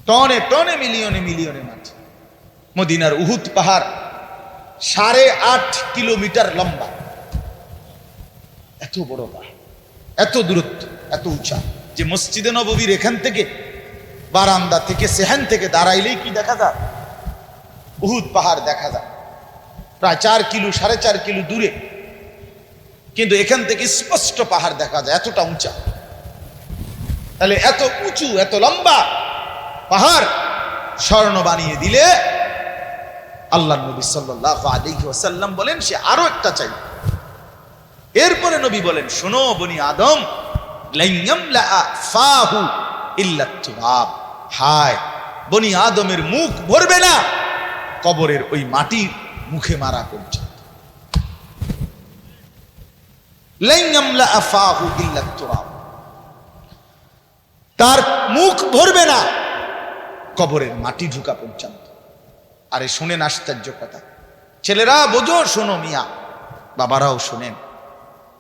টনে টনে মিলিয়নে মিলিয়নে মাটি। মদিনার উহুদ পাহাড় 8.5 কিলোমিটার লম্বা, এত বড় পাহাড়, এত দূরত্ব, এত উঁচা যে মসজিদে নববীর এখান থেকে বারান্দা থেকে সেহান থেকে দাঁড়াইলেই কি দেখা যায়? উহুদ পাহাড় দেখা যায় প্রায় 4 কিলো 4.5 কিলো দূরে, কিন্তু এখান থেকে স্পষ্ট পাহাড় দেখা যায়, এতটা উঁচা। তাহলে এত উঁচু এত লম্বা পাহাড় স্বর্ণ বানিয়ে দিলে আল্লাহ নবী সাল্লাল্লাহু আলাইহি ওয়াসাল্লাম বলেন সে আরো একটা চাই। এরপরে নবী বলেন, শোনো বনি আদম, লান ইয়ামলা ফাহু ইল্লা তুরাব, হায় বনি আদমের মুখ ভরবে না কবরের ওই মাটি মুখে মারা পর্যন্ত। লান ইয়ামলা ফাহু ইল্লা তুরাব, তার মুখ ভরবে না কবরের মাটি ঢুকা পর্যন্ত। আরে শুনেন আশ্চর্য কথা, ছেলেরা বোঝো, শোনো মিয়া, বাবারাও শোনেন।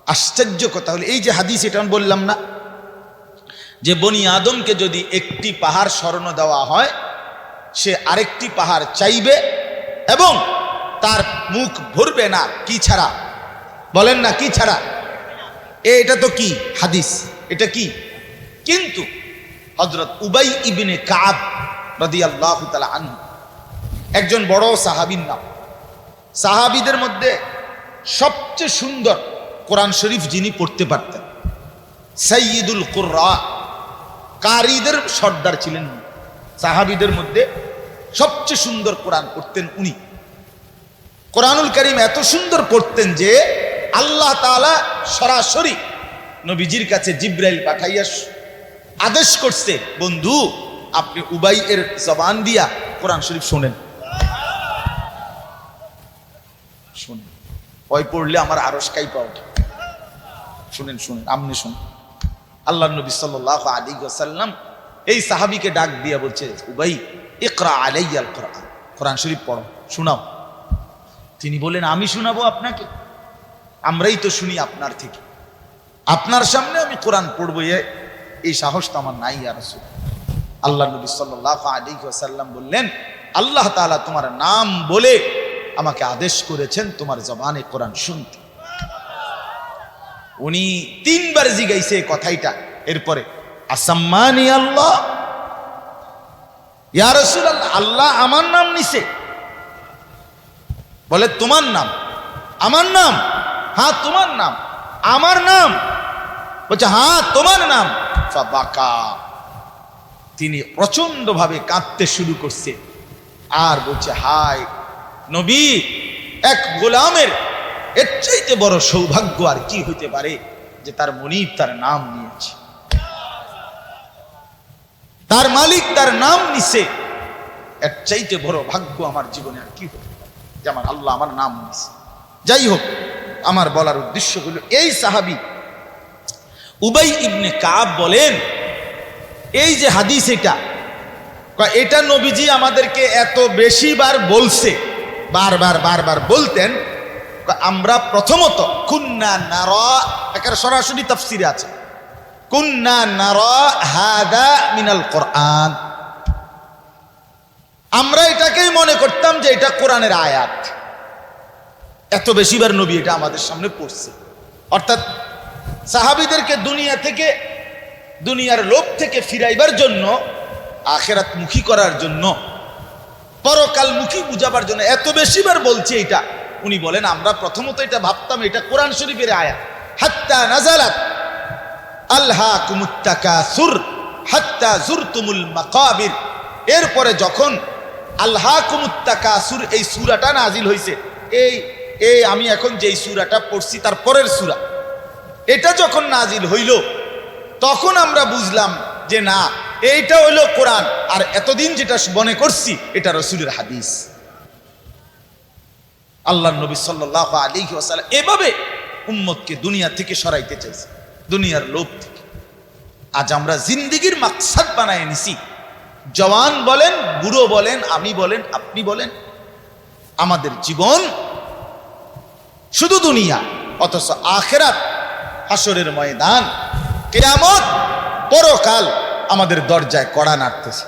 আশ্চর্য কথা হলো এই যে হাদিস, এটা আমি বললাম না যে বনি আদমকে যদি একটি পাহাড় স্বর্ণ দেওয়া হয় সে আরেকটি পাহাড় চাইবে এবং তার মুখ ভরবে না, কি ছাড়া? বলেন না, কি ছাড়া? এটা তো কি হাদিস, এটা কি? কিন্তু হযরত উবাই ইবনে কাব রাদিয়াল্লাহু তাআলা আনহু একজন বড় সাহাবীর নাম। সাহাবীদের মধ্যে সবচেয়ে সুন্দর কোরআন শরীফ যিনি পড়তে পারতেন, সাইয়্যিদুল কুররা, কারীদের সর্দার ছিলেন। সাহাবীদের মধ্যে সবচেয়ে সুন্দর কোরআন পড়তেন উনি। কোরআনুল কারীম এত সুন্দর পড়তেন যে আল্লাহ তাআলা সরাসরি নবীজির কাছে জিবরাইল পাঠাইয়া আদেশ করছে, বন্ধু আপনি উবাই এর জবান দিয়া কোরআন শরীফ শোনেন। শুনেন, ওই পড়লে আমার আরশ কাইপা ওঠে। শুনেন শুনেন, আপনি শুনেন। আল্লাহ নবী সাল্লাল্লাহু আলাইহি ওয়াসাল্লাম এই সাহাবীকে ডাক দিয়া বলছে, উবাই ইকরা আলাইয়াল কোরআন, কোরআন শরীফ পড়ো, শোনাও। তিনি বলেন, আমি শোনাবো আপনাকে? আমরাই তো শুনি আপনার থেকে, আপনার সামনে আমি কোরআন পড়বো এই সাহস তো আমার নাই ইয়া রাসূল। আল্লাহ নবী সাল্লাল্লাহু আলাইহি ওয়াসাল্লাম বললেন, আল্লাহ তাআলা তোমার নাম বলে আমাকে আদেশ করেছেন তোমার জবানে কোরআন শুনতে। উনি 3 বার জিগাইছে কথাইটা। এরপরে আসাম্মানি আল্লাহ, ইয়া রাসূলুল্লাহ, আল্লাহ আমার নাম নিছে? বলে তোমার নাম? আমার নাম? হ্যাঁ তোমার নাম। আমার নাম? বলছে হ্যাঁ তোমার নাম। ফাবাকা, তিনি প্রচন্ড ভাবে কাঁদতে শুরু করছে আর বলছে, হায় নবী, এক গোলামের এর চাইতে বড় সৌভাগ্য আর কি হইতে পারে যে তার মনিব তার নাম নিয়েছে, তার মালিক তার নাম নিছে। এর চাইতে বড় ভাগ্য আমার জীবনে আর কি হতে পারে যে আমার আল্লাহ আমার নাম নিছে। যাই হোক, আমার বলার উদ্দেশ্য হলো এই সাহাবী উবাই ইবনে কাব বলেন, এই যে হাদিস এটা নবীজি আমাদেরকে এত বেশি বার বলছে, বারবার বারবার বলতেন। আমরা প্রথমত কুন্না নারা, এটার সরাসরি তাফসিরে আছে, কুন্না নারা হাদা মিনাল কোরআন, আমরা এটাকেই মনে করতাম যে এটা কোরআনের আয়াত। এত বেশিবার নবী এটা আমাদের সামনে পড়ছে। অর্থাৎ সাহাবীদেরকে দুনিয়ার লোভ থেকে ফিরাইবার জন্য, আখিরাত মুখী করার জন্য, পরকাল মুখী বুঝাবার জন্য এত বেশিবার বলছে এটা। উনি বলেন আমরা প্রথমত এটা ভাবতাম এটা কোরআন শরীফের আয়াত। হাত্তা নাজালাত আলহাকুমুত তাকাসুর হাত্তা যুরতুমুল মাকাবির, এরপরে যখন আলহাকুমুত তাকাসুর এই সূরাটা নাজিল হয়েছে, এই আমি এখন যেই সূরাটা পড়ছি তার পরের সূরা, এটা যখন নাজিল হইল তখন আমরা বুঝলাম যে না, এইটা হইল কোরআন, আর এতদিন যেটা মনে করছি এটা রাসূলের হাদিস। আল্লাহর নবী সাল্লাল্লাহু আলাইহি ওয়াসাল্লাম এভাবে উম্মতকে দুনিয়া থেকে সরাইতে চাইছে, দুনিয়ার লোভ থেকে। আজ আমরা জিন্দেগির মাকসাদ বানায় নিছি। জওয়ান বলেন, বুড়ো বলেন, আমি বলেন, আপনি বলেন, আমাদের জীবন শুধু দুনিয়া, অথচ আখিরাত, হাসরের ময়দান, কিয়ামত, পরকাল আমাদের দরজায় কড়া নাড়তেছে।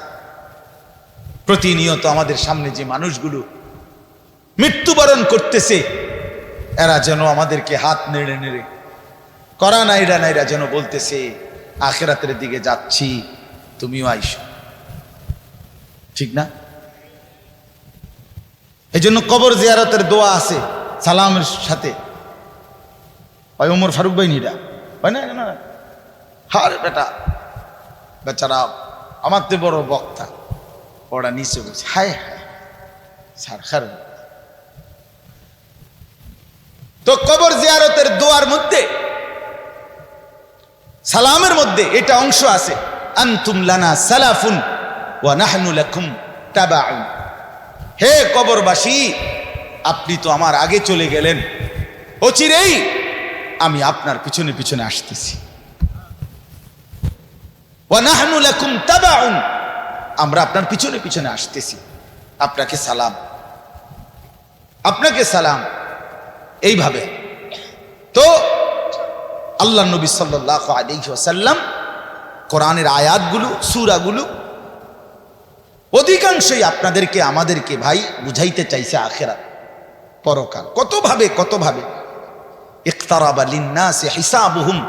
প্রতিনিয়ত আমাদের সামনে যে মানুষগুলো মৃত্যুবরণ করতেছে, এরা যেন আমাদেরকে হাত নেড়ে নেড়ে করা নাইরা নাইরা যেন বলতেছে আখিরাতের দিকে যাচ্ছি, তুমিও আইসো। ঠিক না? এই জন্য কবর জিয়ারতের দোয়া আছে সালামের সাথে। ওই ওমর ফারুক ভাই নিরা হয় না না, হার বেটা বেচারা আমার তো বড় বক্তা, ওরা নিচে বলছে হায় হায় সার খার। তো কবর জিয়ারতের দোয়ার মধ্যে সালামের মধ্যে এটা অংশ আছে, আনতুম লানা সালাফুন ওয়া নাহনু লাকুম তাবাউন। হে কবরবাসী, আপনি তো আমার আগে চলে গেলেন, অচিরেই আমি আপনার পিছনে পিছনে আসতেছি। ওয়া নাহনু লাকুম তাবাউন, আমরা আপনার পিছনে পিছনে আসতেছি। আপনাকে সালাম, আপনাকে সালাম। এইভাবে তো আল্লাহ নবী সাল্লাল্লাহু আলাইহি ওয়াসাল্লাম কোরআনের আয়াতগুলো, সূরাগুলো অধিকাংশই আপনাদেরকে আমাদেরকে ভাই বুঝাইতে চাইছে আখিরাত, পরকাল। কত ভাবে ইকতারাবা লিন-নাসি হিসাবুহুম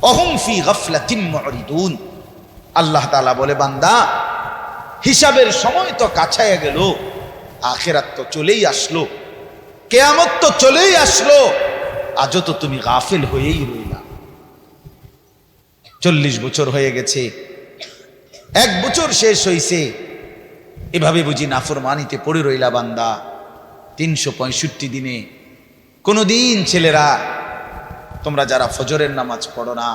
ওয়া হুম ফি গাফলাতিন মুরিদুন। আল্লাহ তাআলা বলে, বান্দা হিসাবের সময় তো কাছায় গেল, আখিরাত তো চলেই আসলো, কিয়ামত তো চলেই আসলো, আজও তো তুমি গাফিল হয়েই রইলা। 40 বছর হয়ে গেছে, 1 বছর শেষ হইছে, এভাবে বুঝি নাফরমানিতে পড়ে রইলা বান্দা। 365 দিনে কোনদিন ছেলেরা তোমরা যারা ফজরের নামাজ পড়ো না,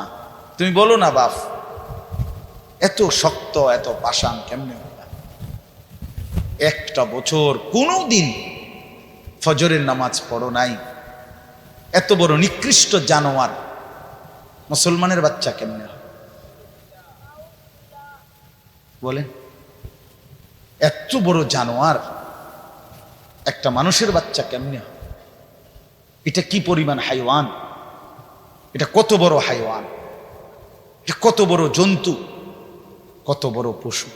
তুমি বলো না বাপ এত শক্ত এত পাষাণ কেমনে হইলা? 1টা বছর কোনদিন ফজরের নামাজ পড়ো নাই, এত বড় নিকৃষ্ট জানোয়ার মুসলমানের বাচ্চা কেমনে হয় বলেন? এত বড় জানোয়ার একটা মানুষের বাচ্চা কেমনে হয়? এটা কি পরিমাণ হাইওয়ান, এটা কত বড় হাইওয়ান, এটা কত বড় জন্তু, কত বড় পশু।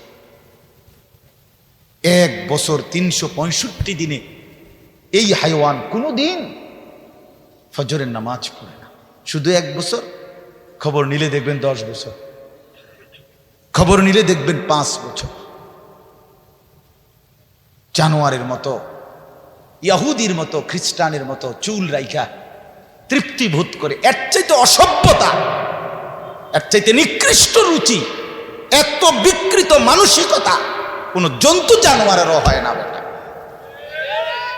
1 বছর 365 দিনে এই হাইওয়ান কোনোদিন ফজরের নামাজ পড়ে না। শুধু 1 বছর, খবর নিলে দেখবেন 10 বছর, খবর নিলে দেখবেন 5 বছর। জানোয়ারের মতো, ইহুদির মতো, খ্রিস্টানের মতো চুল রাইখা তৃপ্তি বোধ করে। এর চাইতে অসভ্যতা, এর চাইতে নিকৃষ্ট রুচি, এত বিকৃত মানসিকতা কোন জন্তু জানোয়ারেরও হয় না বেটা,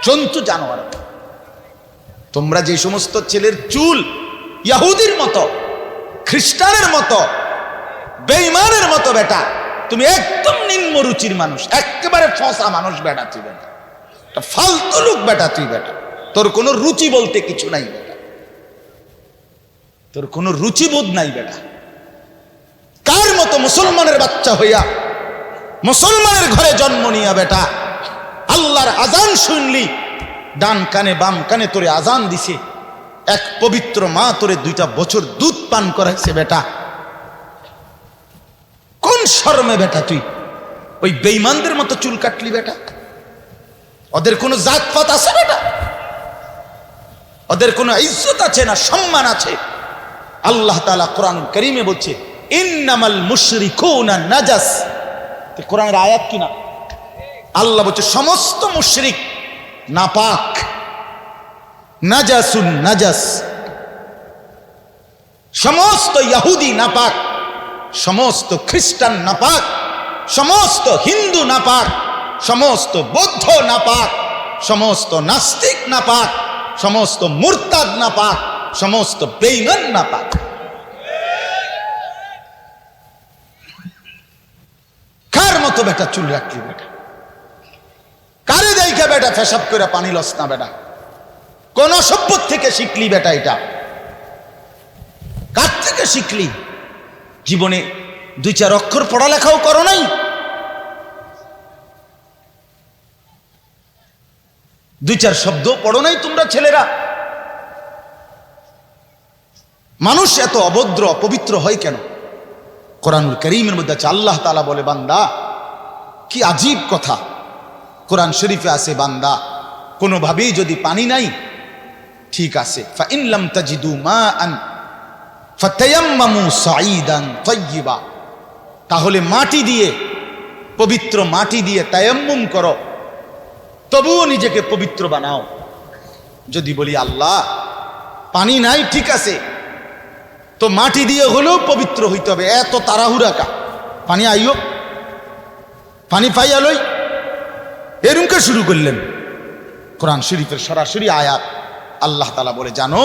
জন্তু জানোয়ার। তোমরা যে সমস্ত ছেলের চুল ইহুদির মতো, খ্রিস্টানের মতো, বেঈমানের মতো বেটা, তুমি একদম নিম্ন রুচির মানুষ, একেবারে ফসা মানুষ বেটা, তুই বেটা ফালতু লোক বেটা, তুই বেটা, তোর কোনো রুচি বলতে কিছু নাই বেটা, তোর কোনো রুচিবোধ নাই বেটা। কার মতো মুসলমানের বাচ্চা হইয়া মুসলমানের ঘরে জন্ম নিয়া বেটা আল্লাহর আজান শুনলি, ডান কানে বাম কানে তোরে আজান দিছে, এক পবিত্র মা তোরে 2টা বছর দুধ পান করাইছে বেটা, কোন শরমে বেটা তুই ওই বেঈমানদের মতো চুল কাটলি বেটা? ওদের কোনো জাতপাত আছে বেটা? ওদের কোনো ইজ্জত আছে না সম্মান আছে? আল্লাহ তাআলা কোরআনুল কারীমে বলছে ইন্নামাল মুশরিকুনা নাজাস। কোরআনের আয়াত কিনা? আল্লাহ বলছে সমস্ত মুশরিক নাপাক, নাজাসুন নাজাস। সমস্ত ইহুদি নাপাক, সমস্ত খ্রিস্টান নাপাক, সমস্ত হিন্দু নাপাক, সমস্ত বৌদ্ধ নাপাক, সমস্ত নাস্তিক নাপাক, সমস্ত মুরতাদ নাপাক, সমস্ত বেঈমান নাপাক। কার মতো বেটা চুল রাখলি বেটা? কারে দেখে বেটা পেশাব করে পানি লস না বেটা? কোন সভ্য থেকে শিখলি বেটা? এটা কার থেকে শিখলি? জীবনে 2-4 অক্ষর পড়ালেখাও করো নাই, 2-4 শব্দ পড়ো নাই তোমরা ছেলেরা। মানুষ এত অভদ্র অপবিত্র হয় কেন? কোরআনুল কারীমের মধ্যে আছে, আল্লাহ তাআলা বলে বান্দা কি আজীব কথা! কোরআন শরীফে আছে, বান্দা কোনোভাবেই যদি পানি নাই, ঠিক আছে, ফাইন লাম তাজিদু মাআন ফাতায়াম্মামু সাঈদান তাইয়্যিবা, তাহলে মাটি দিয়ে, পবিত্র মাটি দিয়ে তায়াম্মুম করো, তবুও নিজেকে পবিত্র বানাও। যদি বলি আল্লাহ পানি নাই, ঠিক আছে, তো মাটি দিয়ে হলেও পবিত্র হইতে হবে, এত তাড়াহুড়া কা? পানি আইও, পানি পাইয়ালই, এরকম শুরু করলেন। কোরআন শরীফের সরাসরি আয়াত, আল্লাহ তাআলা বলে, জানো,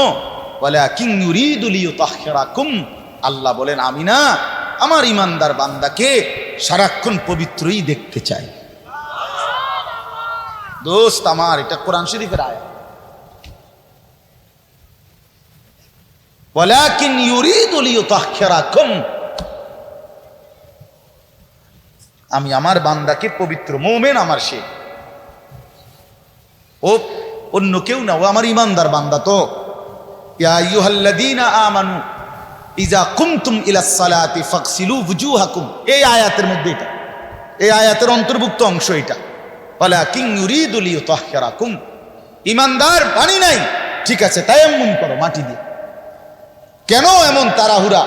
ওয়ালাকিন ইউরিদু লিইউতাহহিরাকুম, আল্লাহ বলেন আমি না আমার ইমানদার বান্দাকে সারাক্ষণ পবিত্রই দেখতে চাই। দোস্ত আমার, এটা কোরআন শরীফের আয়াত। ওয়ালাকিন ইউরিদু লিইউতাহহিরাকুম, আমি আমার বান্দাকে পবিত্র, মুমিন আমার সে, ও অন্য কেউ না, ও আমার ইমানদার বান্দা। তো ইয়া আইয়ুহাল্লাযীনা আমানু ইযা কুমতুম ইলাস সালাতি ফাগসিলু ওয়ুজুহাকুম, এই আয়াতের মধ্যে এটা, এই আয়াতের অন্তর্ভুক্ত অংশ এটা। ওয়ালাকিন ইউরিদু লিইউতাহহিরাকুম, ইমানদার পানি নাই, ঠিক আছে, তায়াম্মুম করো মাটি দিয়ে। কেন এমন তাড়াহুড়া?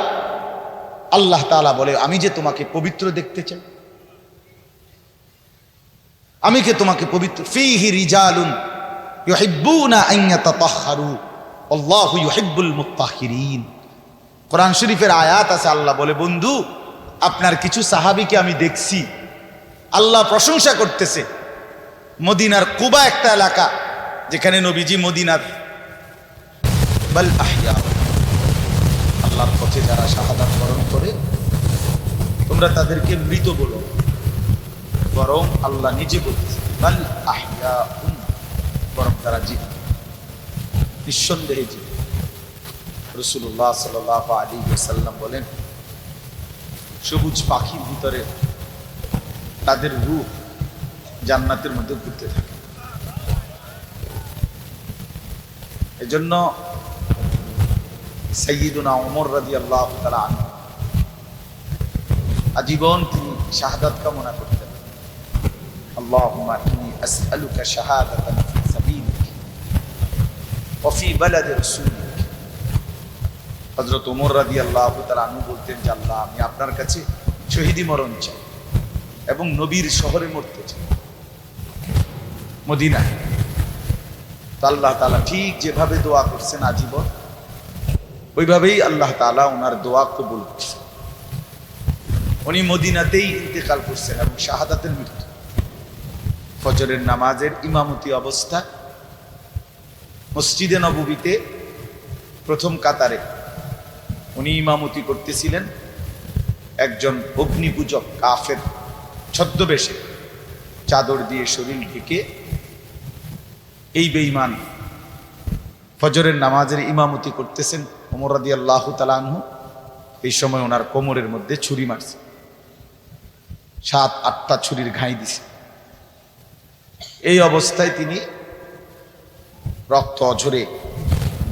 আল্লাহ তাআলা বলে, আমি যে তোমাকে পবিত্র দেখতে চাই, আমি কে তোমাকে পবিত্র। ফীহি রিজালুন ইউহিব্বুনা আন ইয়াতাতাহহারু আল্লাহু ইউহিব্বুল মুত্তাহহিরিন। কোরআন শরীফের আয়াত আছে, আল্লাহ বলে, বন্ধু আপনার কিছু সাহাবীকে আমি দেখছি, আল্লাহ প্রশংসা করতেছে। মদিনার কুবা একটা এলাকা, যেখানে নবীজি মদিনার বাল আহইয়া, আল্লাহর পথে যারা শাহাদাত বরণ করে তোমরা তাদেরকে মৃত বলো, বরং আল্লাহ নিজে বলতেছে বাল আহইয়াউন, বরং তারা জীবিত, নিঃসন্দেহে জীবিত। রাসূলুল্লাহ সাল্লাল্লাহু আলাইহি ওয়াসাল্লাম বলেন, সবুজ পাখির ভিতরে তাদের রূহ জান্নাতের মধ্যে ঘুরতে থাকে। এজন্য সাইয়্যিদুনা ওমর রাদিয়াল্লাহু তাআলা আনহু আজীবন তিনি শাহাদাত কামনা করতেন। আল্লাহুম্মা ইন্নী আসআলুকা শাহাদাতান ফি সাবিলিক ওয়া ফি বালাদি রাসূলিক। হযরত ওমর রাদিয়াল্লাহু তাআলা আনহু বলতেন যে, আল্লাহ আমি আপনার কাছে শহীদি মরণ চাই এবং নবীর শহরে মরতে চাই, মদিনায়। তো আল্লাহ তাআলা ঠিক যেভাবে দোয়া করছেন আজীবন, ওইভাবেই আল্লাহ তাআলা ওনার দোয়া কবুল করছেন। উনি মদিনাতেই ইন্তেকাল করছেন এবং শাহাদাতের মৃত্যু। ফজরের নামাজের ইমামতি অবস্থা মসজিদে নববীতে প্রথম কাতারে উনি ইমামতি করতেছিলেন। একজন অগ্নি পূজক কাফের ছদ্মবেশে, চাদর দিয়ে শরীর ঢেকে, এই বেঈমান ফজরের নামাজের ইমামতি করতেছেন। ওমর রাদিয়াল্লাহু তাআলা আনহু এই সময় ওনার কোমরের মধ্যে ছুরি মারছে, 7-8টা ছুরির ঘাই দিছে। এই অবস্থায় তিনি রক্ত অঝরে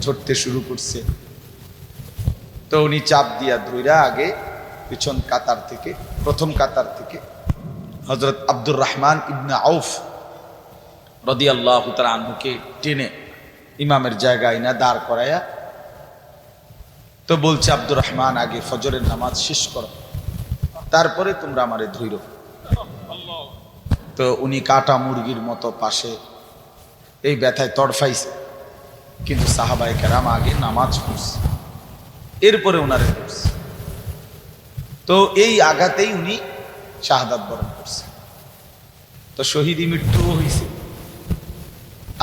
ঝরতে শুরু করছে। তো উনি চাপ দিয়া ধইরা আগে পিছন কাতার থেকে, প্রথম কাতার থেকে হযরত আব্দুর রহমান ইবনে আউফ রাদিয়াল্লাহু তাআলা আনহুকে টেনে ইমামের জায়গায় না দাঁড় করায়া, তো বলছে, আব্দুর রহমান আগে ফজরের নামাজ শেষ করো, তারপরে তোমরা আমারে ধইরো। তো উনি কাটা মুরগির মতো পাশে এই ব্যথায় তড়ফাইছে, কিন্তু সাহাবায়ে কেরাম আগে নামাজ পড়ছে, এরপরে ওনারে ধরছে। তো এই আঘাতেই উনি শাহাদাত বরণ করছে। তো শহীদি মৃত্যুও হয়েছে,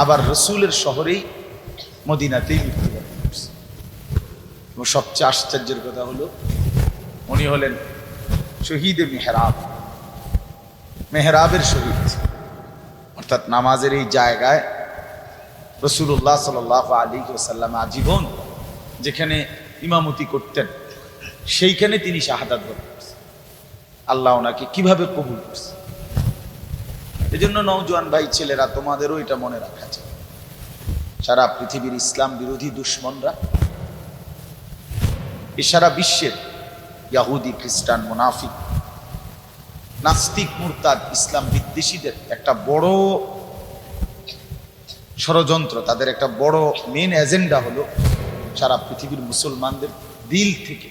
আবার রসুলের শহরেই মদিনাতেই মৃত্যুবরণ করছে। এবং সবচেয়ে আশ্চর্যের কথা হলো, উনি হলেন শহীদে মেহরাব, মেহরাবের শহীদ, অর্থাৎ নামাজের এই জায়গায় রাসূলুল্লাহ সাল্লাল্লাহু আলাইহি ওয়াসাল্লাম আজীবন যেখানে ইমামতি করতেন, সেইখানে তিনি শাহাদাত বরণ করছেন। আল্লাহ ওনাকে কিভাবে কবুল করছে। এজন্য নওজোয়ান ভাই ছেলেরা, তোমাদেরও এটা মনে রাখা চাই, সারা পৃথিবীর ইসলাম বিরোধী দুশ্মনরা, এই সারা বিশ্বের ইহুদি খ্রিস্টান মুনাফিক, নাস্তিক মুরতাদ ইসলাম বিদ্বেষীদের একটা বড় ষড়যন্ত্র, তাদের একটা বড় মেন এজেন্ডা হলো সারা পৃথিবীর মুসলমানদের দিল থেকে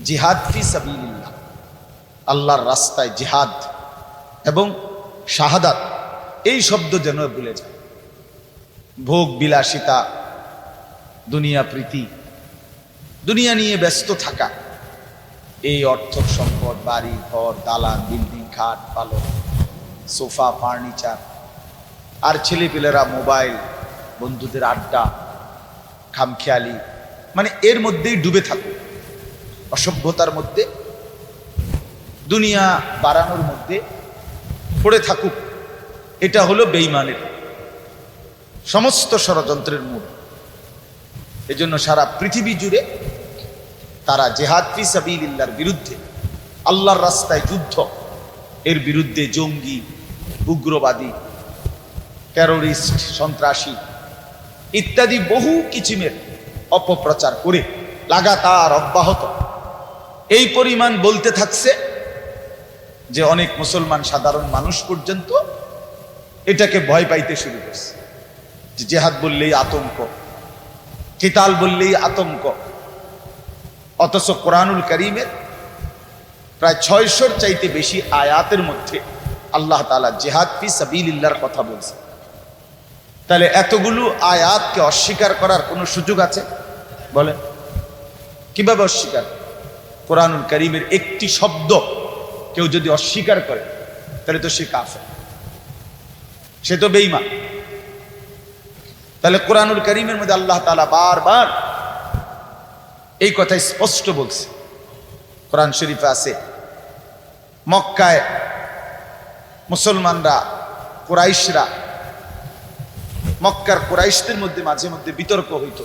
জিহাদ ফি সাবিলিল্লাহ, আল্লাহর রাস্তায় জিহাদ এবং শাহাদাত এই শব্দ যেন ভুলে যায়। ভোগ বিলাসিতা, দুনিয়া প্রীতি, দুনিয়া নিয়ে ব্যস্ত থাকা, এই অর্থ সম্পদ, বাড়ি ঘর, দালান, বিল্ডিং, খাট পালন, সোফা, ফার্নিচার, আর ছেলেপেলেরা মোবাইল, বন্ধুদের আড্ডা, খামখেয়ালি, মানে এর মধ্যেই ডুবে থাকুক, অসভ্যতার মধ্যে, দুনিয়া বাড়ানোর মধ্যে পড়ে থাকুক, এটা হলো বেঈমানের সমস্ত ষড়যন্ত্রের মূল। এজন্য সারা পৃথিবী জুড়ে তারা জিহাদ ফি সাবিলিল্লাহর বিরুদ্ধে, আল্লাহর রাস্তায় যুদ্ধ, এর বিরুদ্ধে জঙ্গি, উগ্রবাদী, টেরোরিস্ট, সন্ত্রাসী ইত্যাদি বহু কিচিমের অপপ্রচার করে লাগাতার অব্যাহত এই পরিমাণ বলতে থাকছে যে অনেক মুসলমান সাধারণ মানুষ পর্যন্ত এটাকে ভয় পাইতে শুরু করছে। যে জিহাদ বললেই আতঙ্ক, কিতাল বললেই আতঙ্ক। অথচ কোরআনুল কারীমের প্রায় 600-র চাইতে বেশি আয়াতের মধ্যে আল্লাহ তাআলা জিহাদ ফি সাবিলিল্লাহর কথা বলছে। তাহলে এতগুলো আয়াতকে অস্বীকার করার কোনো সুযোগ আছে? বলেন, কিভাবে অস্বীকার? কোরআনুল কারীমের একটি শব্দ কেউ যদি অস্বীকার করে তাহলে তো সে কাফের, সে তো বেঈমান। তাহলে কোরআনুল কারীমের মধ্যে আল্লাহ তাআলা বারবার এই কথা স্পষ্ট বলছে। কোরআন শরীফে আছে, মক্কায় মুসলমানরা, কুরাইশরা, মক্কার কুরাইশদের মধ্যে মাঝে মধ্যে বিতর্ক হইত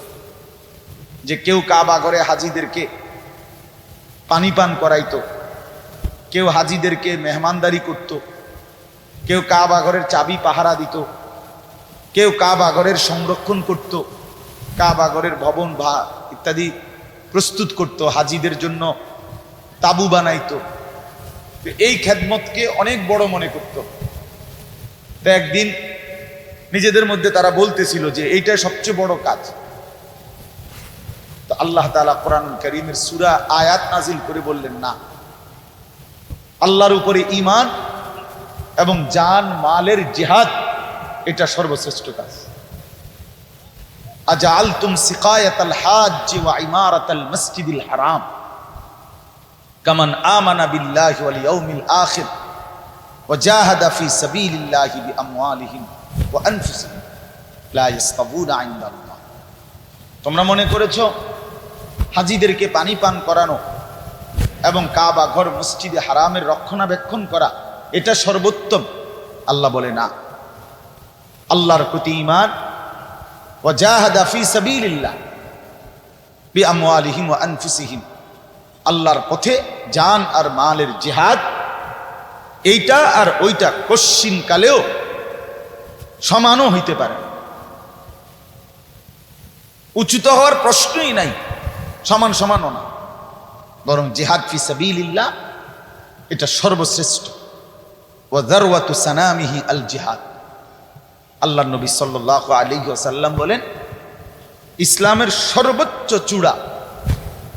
যে কেউ কাবা ঘরে হাজীদেরকে পানি পান করাইতো, কেউ হাজীদেরকে মেহমানদারি করত, কেউ কাবা ঘরের চাবি পাহারা দিত, কেউ কাবা ঘরের সংরক্ষণ করত, কাবা ঘরের ভবন ইত্যাদি প্রস্তুত করত, হাজীদের জন্য তাবু বানাইতো। এই খেদমতকে অনেক বড় মনে করত। তো একদিন নিজেদের মধ্যে তারা বলতেছিল যে এইটাই সবচেয়ে বড় কাজ। তো আল্লাহ তাআলা কোরআনুল কারীমের সূরা আয়াত নাজিল করে বললেন, না, আল্লাহর উপরে ঈমান এবং জান মালের জিহাদ এটা সর্বশ্রেষ্ঠ কাজ। আজআলতুম সিকায়াতাল হাজ্জ ওয়া ইমারাতাল মসজিদিল হারাম কামান আমানা বিল্লাহি ওয়াল ইয়াউমিল আখির ওয়া জাহাদা ফি সাবিলিল্লাহি বিআমওয়ালিহিম ওয়া আনফুসিহিম লা ইস্তাবুনা ইনদাল্লাহ। তোমরা মনে করেছো হাজীদেরকে পানি পান করানো এবং কাবা ঘর মসজিদে হারামের রক্ষণাবেক্ষণ করা এটা সর্বোত্তম? আল্লাহ বলে, না, আল্লাহর প্রতি ঈমান, ওয়া জাহাদা ফি সাবিলিল্লাহ বিআমওয়ালিহিম ওয়া আনফুসিহিম, আল্লাহর পথে জান আর মালের জিহাদ, এইটা আর ওইটা কশ্চিন কালেও সমানও হইতে পারে, উচ্চত হওয়ার প্রশ্নই নাই, সমান সমানও না, বরং জিহাদ ফি সাবিলিল্লাহ এটা সর্বশ্রেষ্ঠ। ওয়া যারওয়াতু সানামিহি আল জিহাদ। আল্লাহর নবী সাল্লাল্লাহু আলাইহি ওয়াসাল্লাম বলেন, ইসলামের সর্বোচ্চ চূড়া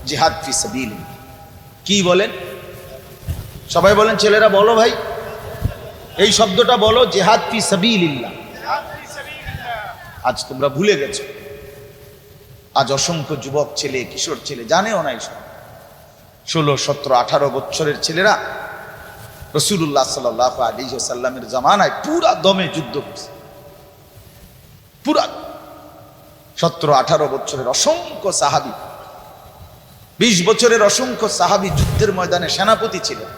জিহাদ ফি সাবিলিল্লাহ। কি বলেন? সবাই বলেন, ছেলেরা বলো ভাই, এই শব্দটা বলো, জিহাদ ফি সাবিলিল্লাহ। আজ তোমরা ভুলে গেছো। আজ অসংখ্য যুবক ছেলে, কিশোর ছেলে জানেও না এইসব। 16, 17, 18 বছরের ছেলেরা রাসূলুল্লাহ সাল্লাল্লাহু আলাইহি ওয়াসাল্লামের জামানায় পুরা দমে যুদ্ধ করছে। পুরা 17, 18 বছরের অসংখ্য সাহাবী, 20 বছরের অসংখ্য সাহাবী যুদ্ধের ময়দানে সেনাপতি ছিলেন।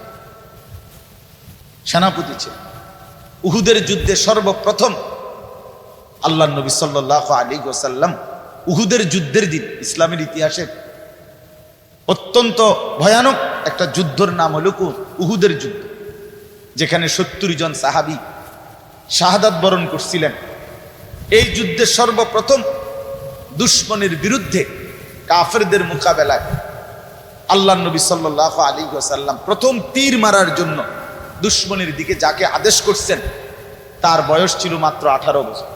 উহুদের যুদ্ধে সর্বপ্রথম আল্লাহর নবী সাল্লাল্লাহু আলাইহি ওয়াসাল্লাম উহুদের যুদ্ধের দিন, ইসলামের ইতিহাসের অত্যন্ত ভয়ানক একটা যুদ্ধের নাম হলো উহুদের যুদ্ধ, যেখানে 70 জন সাহাবী শাহাদাত বরণ করছিলেন। এই যুদ্ধে সর্বপ্রথম দুশমনের বিরুদ্ধে কাফেরদের মোকাবেলায় আল্লাহর নবী সাল্লাল্লাহু আলাইহি ওয়াসাল্লাম প্রথম তীর মারার জন্য দুশ্মনের দিকে যাকে আদেশ করছেন তার বয়স ছিল মাত্র 18 বছর।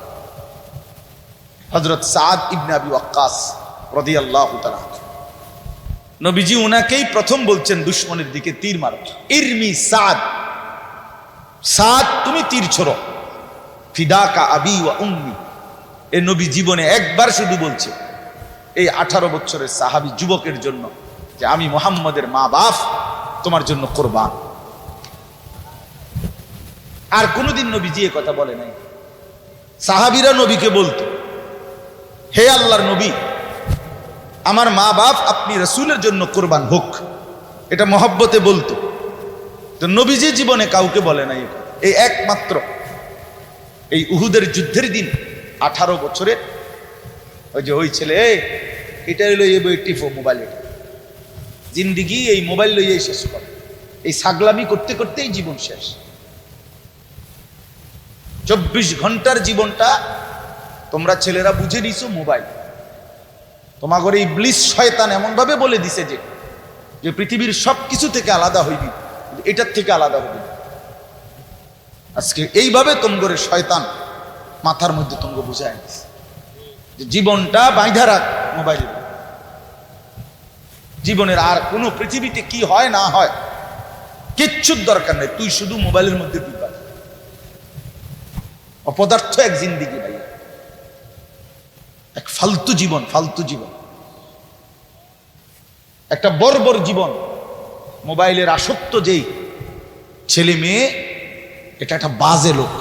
হযরত সাদ ইবনে আবি ওয়াক্কাস রাদিয়াল্লাহু তাআলা, নবীজি ওনাকেই প্রথম বলছেন দুশ্মনের দিকে তীর মারো, ইরমি সাদ, সাদ তুমি তীর ছোড়ো, ফিদাকা আবি ওয়া উম্মি। এ নবী জীবনে একবার শুধু বলছে এই 18 বছরের সাহাবী যুবকের জন্য যে আমি মুহাম্মদের মা বাপ তোমার জন্য কুরবান। আর কোনোদিন নবীজি এ কথা বলে নাই। সাহাবীরা নবীকে বলতো, হে আল্লাহর নবী, আমার মা বাপ আপনি রাসূলের জন্য কুরবান হোক, এটা মহব্বতে বলতো। তো নবীজি জীবনে কাউকে বলে নাই। এই একমাত্র এই উহুদের যুদ্ধের দিন 18 বছরের ওই ছেলে, এটা হইলো এই বই টিপো মোবাইল, এটা জিন্দিগি এই মোবাইল লইয়ে শেষ করে, এই ছাগলামি করতে করতেই জীবন শেষ। 24 ঘন্টার জীবনটা তোমরা ছেলেরা বুঝে নিছো মোবাইল। তোমাগরে ইবলিস শয়তান এমন ভাবে বলে দিছে যে পৃথিবীর সবকিছু থেকে আলাদা হইবি, এটার থেকে আলাদা হইবি। আজকে এইভাবে তোমগরে শয়তান মাথার মধ্যে তোমগো বুঝায় দিছে যে জীবনটা বাইধা রাখ মোবাইলের। জীবনের আর কোনো পৃথিবীতে কি হয় না হয় কিচ্ছুর দরকার নেই, তুই শুধু মোবাইলের মধ্যে ঢুকা। অপদার্থ এক জিন্দিগি ভাই, এক ফালতু জীবন, ফালতু জীবন, একটা বর্বর জীবন। মোবাইলের আসক্ত যেই ছেলে মেয়ে, এটা একটা বাজে লোক,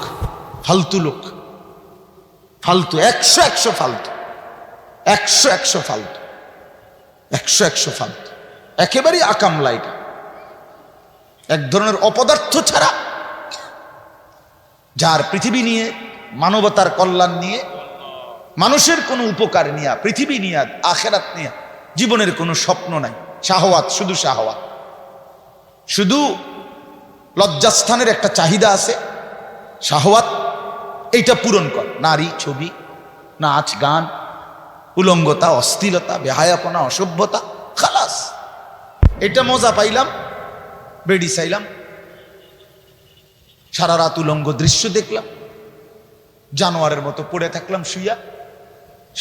ফালতু লোক, ফালতু, 100 ফালতু, 100 ফালতু, 100 ফালতু, একেবারেই আকামলা। এটা এক ধরনের অপদার্থ ছাড়া, যার পৃথিবী নিয়ে, মানবতার কল্যাণ নিয়ে, মানুষের কোনো উপকার নিয়ে, পৃথিবী নিয়ে, আখেরাত নিয়ে জীবনের কোনো স্বপ্ন নাই। শাহওয়াত, শুধু শাহওয়াত, শুধু লজ্জাস্থানের একটা চাহিদা আছে, শাহওয়াত, এইটা পূরণ কর। নারী, ছবি, নাচ, গান, উলঙ্গতা, অশ্লীলতা, বেহায়াপনা, অসভ্যতা, খালাস। এটা মজা পাইলাম, বেডি চাইলাম, সারা রাত উলঙ্গ দৃশ্য দেখলাম, জানোয়ারের মতো পড়ে থাকলাম শুইয়া।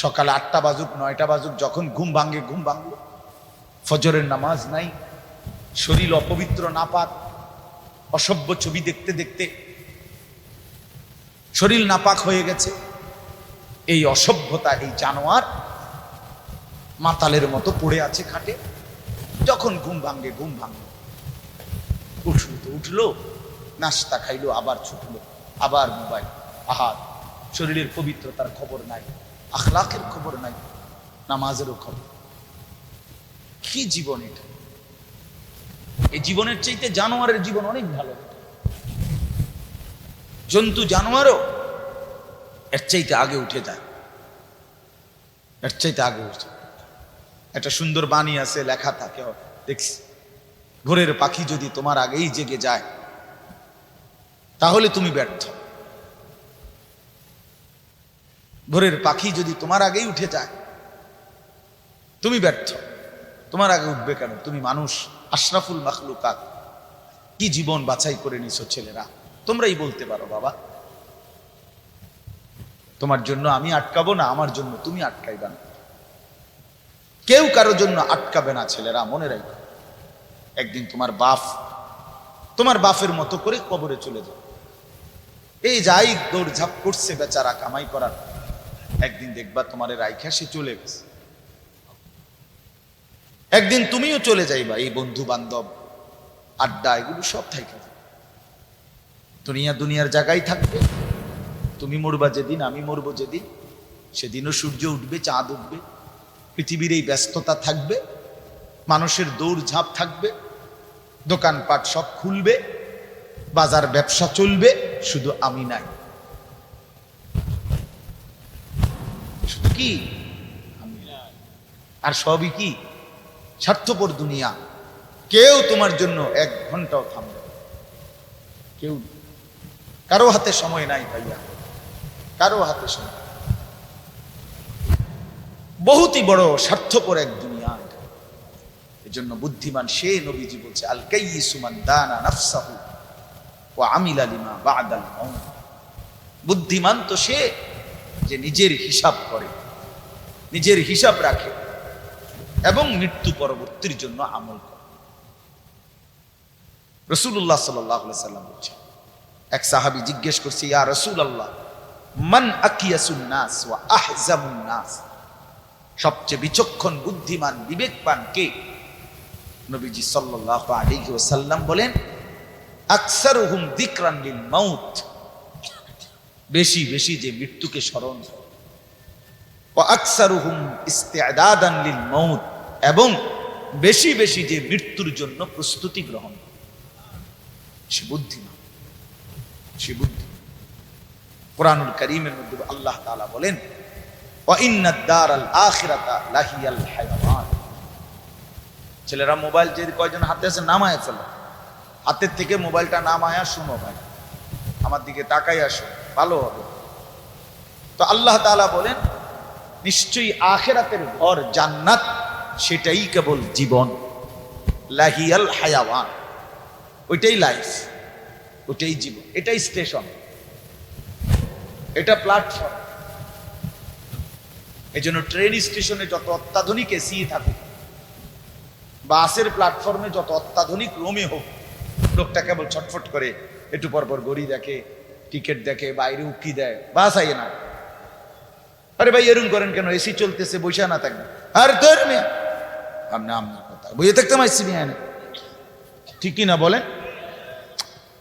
সকালে 8টা বাজুক 9টা বাজুক, যখন ঘুম ভাঙে ঘুম ভাঙলো, ফজরের নামাজ নাই, শরীর অপবিত্র নাপাক, অসভ্য ছবি দেখতে দেখতে শরীর নাপাক হয়ে গেছে। এই অসভ্যতা, এই জানোয়ার মাতালের মতো পড়ে আছে খাটে। যখন ঘুম ভাঙে ঘুম ভাঙলো, উঠলো তো উঠলো, নাস্তা খাইলো, আবার ছুটলো, আবার মোবাইল। আহার, শরীরের পবিত্রতার খবর নাই, আখলাকের খবর নাই, নামাজেরও খবর। কি জীবন এটা! এই জীবনের চাইতে জানোয়ারের জীবন অনেক ভালো। জন্তু জানোয়ারও এর চাইতে আগে উঠে যায়, এর চাইতে আগে উঠে। একটা সুন্দর বাণী আছে, লেখা থাকে, দেখছি, ভোরের পাখি যদি তোমার আগেই জেগে যায় তাহলে তুমি ব্যর্থ। ভোরের পাখি যদি তোমার আগেই উঠে যায় তুমি ব্যর্থ। তোমার আগে উঠবে কেন? তুমি মানুষ, আশরাফুল মাখলুকাত। কি জীবন বাছাই করে নিছো ছেলেরা, তোমরাই বলতে পারো বাবা। তোমার জন্য আমি আটকাবো না, আমার জন্য তুমি আটকাইবা না। কেউ কারোর জন্য আটকাবে না ছেলেরা, মনে রাখো। একদিন তোমার বাপের মতো করে কবরে চলে যাও। এই যাই দৌড়ঝাঁপ করছে বেচারা কামাই করার, একদিন দেখবা তোমারে রাইখা সে চলে গেছে। একদিন তুমিও চলে যাইবা। এই বন্ধু বান্ধব, আড্ডা, এগুলো সব থাইকা যাবে। দুনিয়ার জায়গায় থাকবে। তুমি মরবা যেদিন, আমি মরবো যেদিন, সেদিনও সূর্য উঠবে, চাঁদ উঠবে, পৃথিবীর এই ব্যস্ততা থাকবে, মানুষের দৌড়ঝাঁপ থাকবে, দোকানপাট সব খুলবে, বাজার ব্যবসা চলবে, শুধু আমি নাই। শুধু কি আমি নাই। আর সবই কি স্বার্থপর দুনিয়া। কেউ তোমার জন্য 1 ঘন্টাও থামবে, কেউ। কারো হাতে সময় নাই ভাইয়া, কারো হাতে সময়। বহুতই বড় স্বার্থপর এক দুনিয়া এটা। এজন্য বুদ্ধিমান সে, নবীজি বলছে, আল কাইয়িসু মান দানা নাফসাহু ওয়া আমিলা লিমা বা'দাল মাউত। বুদ্ধিমান তো সে যে নিজের হিসাব করে, নিজের হিসাব রাখে এবং মৃত্যু পরবর্তীর জন্য আমল করে। রাসূলুল্লাহ সাল্লাল্লাহু আলাইহি সাল্লাম বলেছেন, এক সাহাবী জিজ্ঞেস করছে, ইয়া রাসূলুল্লাহ, মান আকিয়াসুন নাস ওয়া আহজামুন নাস, সবচেয়ে বিচক্ষণ, বুদ্ধিমান, বিবেকবান কে? নবীজি সাল্লাল্লাহু আলাইহি ওয়াসাল্লাম বলেন, আকসারুহুম যিকরান লিল মাউত, বেশি বেশি যে মৃত্যুকে স্মরণ করে, ওয়া আকসারুহুম ইস্তিআদাদান লিল মাউত, এবং বেশি বেশি যে মৃত্যুর জন্য প্রস্তুতি গ্রহণ করে। সে বুদ্ধিমান, সে বুদ্ধি। কুরআনুল কারীমের মধ্যে আল্লাহ তাআলা বলেন, ওয়া ইন্নাদ দারাল আখিরাতা লাহিয়াল হায়াওয়ান। ছেলেরা মোবাইল যে কয়জন হাতে আছে নামায় ফেলো, হাতের থেকে মোবাইলটা নামায়া শুনো ভাই, আমার দিকে তাকাই আসো, ভালো হবে। তো আল্লাহ তাআলা বলেন, নিশ্চয়ই আখিরাতের ঘর জান্নাত, সেটাই কেবল জীবন। লাহিয়াল হায়াওয়ান, ওইটাই লাইফ, ওইটাই জীবন, এটাই স্টেশন, এটা প্ল্যাটফর্ম। এই জন্য ট্রেন স্টেশনে যত অত্যাধুনিক এসি থাকুক, বাসের প্ল্যাটফর্মে যত অত্যাধুনিক রুমে হোক, লোকটা কেবল ছটফট করে, একটু পরপর গড়ি দেখে, টিকিট দেখে, বাইরে উকি দেয়, বাস আইয়ে না। আরে ভাই এরকম করেন কেন? এসি চলতেছে, বসে না থাকবে। আর তোর মেয়ে আপনার কথা বইয়ে থাকতাম, আইসি মেয়ে ঠিকই না বলেন?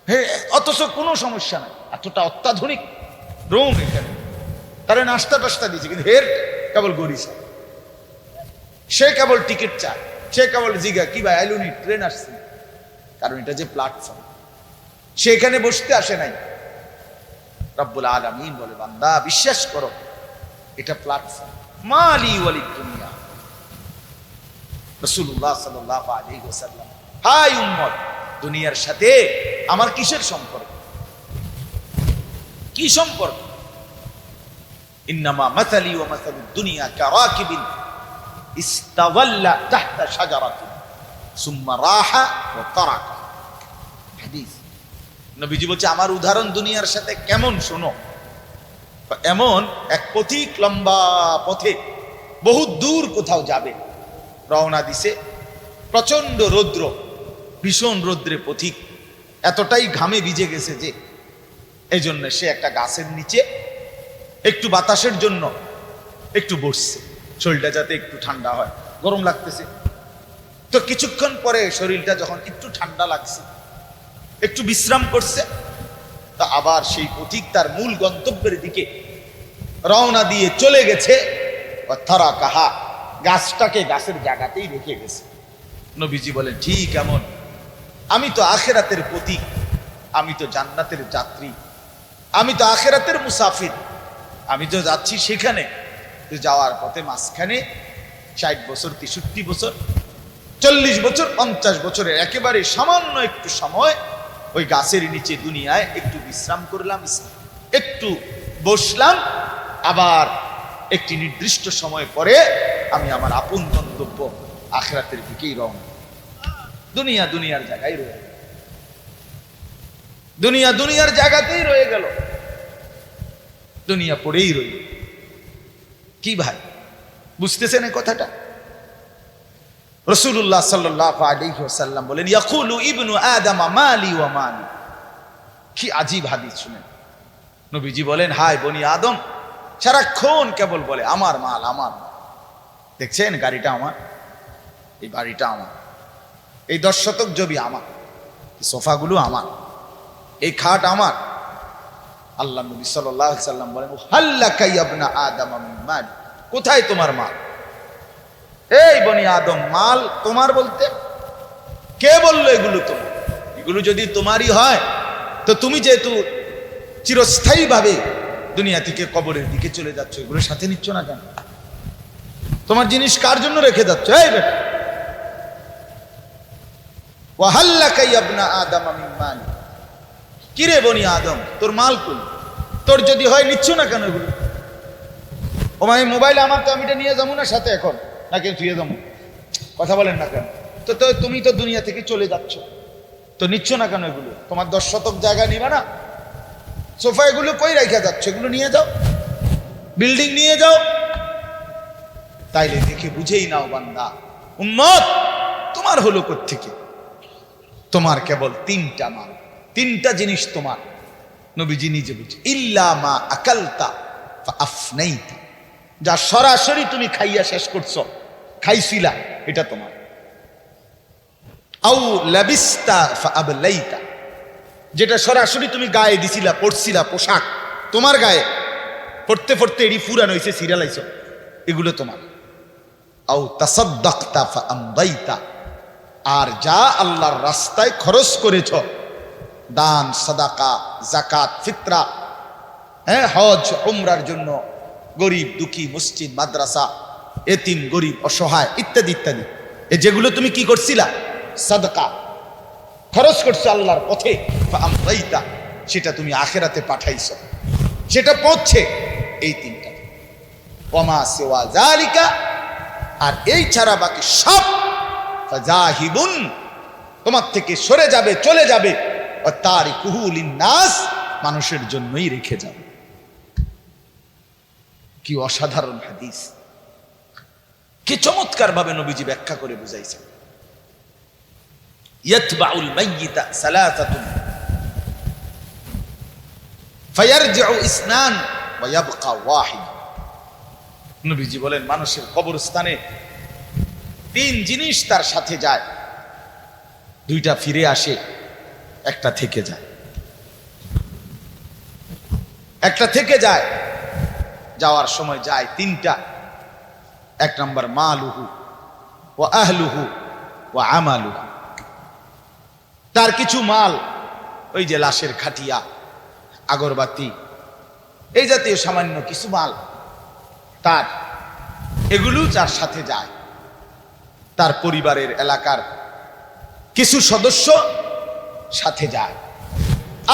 হ্যাঁ, অথচ কোনো সমস্যা নাই, এতটা অত্যাধুনিক রুম এখানে, তারা নাস্তা টাস্তা দিয়েছে, কিন্তু হের কেবল গড়ি চায়, সে কেবল টিকিট চায়, সে কেবল জিগা কি ভাই আইলুনি, ট্রেন আসছে। কারণ এটা যে প্ল্যাটফর্ম, সে এখানে বসতে আসে নাই। রব্বুল আলামিন বলে, বান্দা বিশ্বাস করো, এটা প্ল্যাটফর্ম। মালি ওয়ালিদ দুনিয়া। রাসূলুল্লাহ সাল্লাল্লাহু আলাইহি ওয়াসাল্লাম, হাই উম্মত, দুনিয়ার সাথে আমার কিসের সম্পর্ক? কি সম্পর্ক? ইন্নামা মাসালি ওয়া মাসালুদ দুনিয়া কারাকিবিন ইস্তাওয়াল্লা তাহতা শাজারাতিন সুম্মা রাহা ওয়া তারাকা। হাদিস। নবীজি বলছে, আমার উদাহরণ দুনিয়ার সাথে কেমন শোনো। এমন এক পথিক লম্বা পথে বহু দূর কোথাও যাবে, রওনা দিছে, প্রচন্ড রৌদ্র, ভীষণ রৌদ্রে পথিক এতটাই ঘামে ভিজে গেছে যে এই জন্য সে একটা গাছের নিচে একটু বাতাসের জন্য একটু বসছে, শরীরটা যাতে একটু ঠান্ডা হয়, গরম লাগতেছে। তো কিছুক্ষণ পরে শরীরটা যখন একটু ঠান্ডা লাগছে, একটু বিশ্রাম করছে, তা আবার সেই পথিক তার মূল গন্তব্যের দিকে রওনা দিয়ে চলে গেছে। তারা কাহা, গাছটাকে গাছের জায়গাতেই রেখে গেছে। নবীজি বলেন, ঠিক এমন আমি তো আখিরাতের পথিক, আমি তো জান্নাতের যাত্রী, আমি তো আখিরাতের মুসাফির, আমি তো যাচ্ছি সেখানে। যাওয়ার পথে মাঝখানে 60 বছর, 63 বছর, 40 বছর, 50 বছরের একেবারে সামান্য একটু সময় ওই গাছের নিচে দুনিয়ায় একটু বিশ্রাম করলাম, একটু বসলাম, আবার একটি নির্দিষ্ট সময় পরে আমি আমার আপন গন্তব্য আখিরাতের দিকেই রওনা। দুনিয়া দুনিয়ার জায়গায় রয়ে গেল, দুনিয়া দুনিয়ার জায়গাতেই রয়ে গেল, দুনিয়া পড়েই রইল। কি ভাই বুঝতেছেন এই কথাটা? রাসূলুল্লাহ সাল্লাল্লাহু আলাইহি ওয়াসাল্লাম বলেন, ইয়াকুলু ইবনু আদম মালি ওয়া মালি। কি আজীব হাদিস শুনেন। নবীজি বলেন, হায় বনি আদম সারাক্ষণ কেবল বলে আমার মাল, আমার মাল। দেখছেন গাড়িটা আমার, এই বাড়িটা আমার, এই 10 শতক জমি আমার, এই সোফাগুলো আমার, এই খাট আমার। আল্লাহ নবী সাল্লাল্লাহু আলাইহি ওয়াসাল্লাম বলেন, হাল্লাকা ইয়া ইবনা আদম মিন মাল, কোথায় তোমার মাল? এই বনি আদম, মাল তোমার বলতে কে বললো এগুলো তোমার? এগুলো যদি তোমারই হয় তো তুমি যেহেতু চিরস্থায়ী ভাবে দুনিয়া থেকে কবরের দিকে চলে যাচ্ছ, এগুলো সাথে নিচ্ছ না কেন? তোমার জিনিস কার জন্য রেখে যাচ্ছ? এই বেটা, ওয়া হাল্লাকা ইয়া ইবনা আদম মিন মাল, কি রে বনি আদম তোর মাল কই? তোর যদি হয় নিচ্ছ না কেন এগুলো? ও ভাই মোবাইল আমার, তো আমি এটা নিয়ে যাবো না সাথে এখন, নাকি তুই যাবো? কথা বলেন না কেন? তো তুমি তো দুনিয়া থেকে চলে যাচ্ছ, তো নিচ্ছ না কেন এগুলো? তোমার 10 শতক জায়গা নিবা না? সোফা এগুলো কই রাখা যাচ্ছে? এগুলো নিয়ে যাও, বিল্ডিং নিয়ে যাও। তাইলে দেখে বুঝেই নাও বান্দা, উম্মত তোমার হলো কোত্থেকে? তোমার কেবল 3টা মাল, 3টা জিনিস তোমার। নবীজি নিজে বুঝে, ইল্লা মা আকালতা ফাআফনাইতা, যা সরাসরি তুমি খাইয়া শেষ করছো, খাইছিলা, এটা তোমার। আও লাবিস্তা ফাআবলাইতা, যেটা সরাসরি তুমি গায়ে দিছিলা, পড়ছিলা, পোশাক তোমার গায়ে, পড়তে পড়তে এডি ফুরান হইছে, সিরিয়ালাইছো, এগুলো তোমার। আও তাসাদ্দাকতা ফাআমদাইতা, আর যা আল্লাহর রাস্তায় খরচ করেছ, দান, সাদাকা, যাকাত, ফিতরা, হজ, উমরার জন্য, গরিব দুঃখী, মসজিদ, মাদ্রাসা, এতিম, গরিব, অসহায় ইত্যাদি ইত্যাদি, এই যেগুলো তুমি কি করছিলা? সাদকা, খরচ করছো আল্লাহর পথে, ফাআমদাইতা, সেটা তুমি আখিরাতে পাঠাইছো, সেটা পৌঁছে। এই 3টা। ওয়ামা সিওয়া যালিকা, আর এই ছাড়া বাকি সব ফাজাহিবুন, তোমার থেকে সরে যাবে, চলে যাবে। ওয়া তারিকুহু লিন্নাস, মানুষের জন্যই রেখে যাবে। কি অসাধারণ হাদিস, কি চমৎকার ভাবে নবীজি ব্যাখ্যা করে বুঝাইছেন। ইয়াতবাউল মাইয়িতা সালাসাতুন ফায়ারজিউ ইসনান ওয়া ইয়াবকা ওয়াহিদ। নবীজি বলেন, মানুষের কবরস্থানে 3 জিনিস তার সাথে যায়, 2টা ফিরে আসে, একটা থেকে যায়। একটা থেকে যায়, যাওয়ার সময় যায় 3টা। 1 নম্বর মালুহু ওয়া আহলুহু ওয়া আমালুহু, তার কিছু মাল, ওই যে লাশের খাটিয়া, আগরবাতি, এই জাতীয় সামান্য কিছু মাল তার, এগুলো যার সাথে যায়। তার পরিবারের, এলাকার কিছু সদস্য সাথে যায়,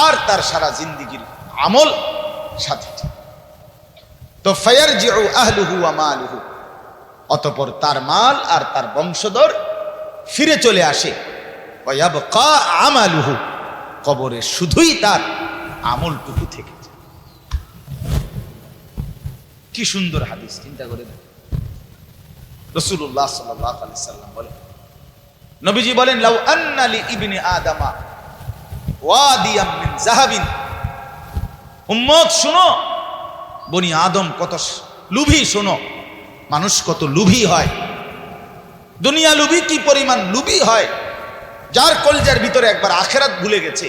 আর তার সারা জিন্দেগীর আমল সাথে যায়। তো ফায়ারজিউ আহলুহু ওয়া মালুহু, অতঃপর তার মাল আর তার বংশধর ফিরে চলে আসে। ওয়া ইয়াবকা আমালুহু, কবরে শুধুই তার আমলটুকু থেকে যায়। কি সুন্দর হাদিস, চিন্তা করে দেখ। রাসূলুল্লাহ সাল্লাল্লাহু আলাইহি সাল্লাম বলেন, নবীজি বলেন, লাউ আন্না লি ইবনি আদামা ওয়াদিয়াম মিন যাহাবিন। উম্মত শুনো, বনি আদম কত লুভী, শোনো, মানুষ কত লুভী হয়, দুনিয়া লুভী কি পরিমাণ লুভী হয়, যার কলজার ভিতরে একবার আখিরাত ভুলে গেছে।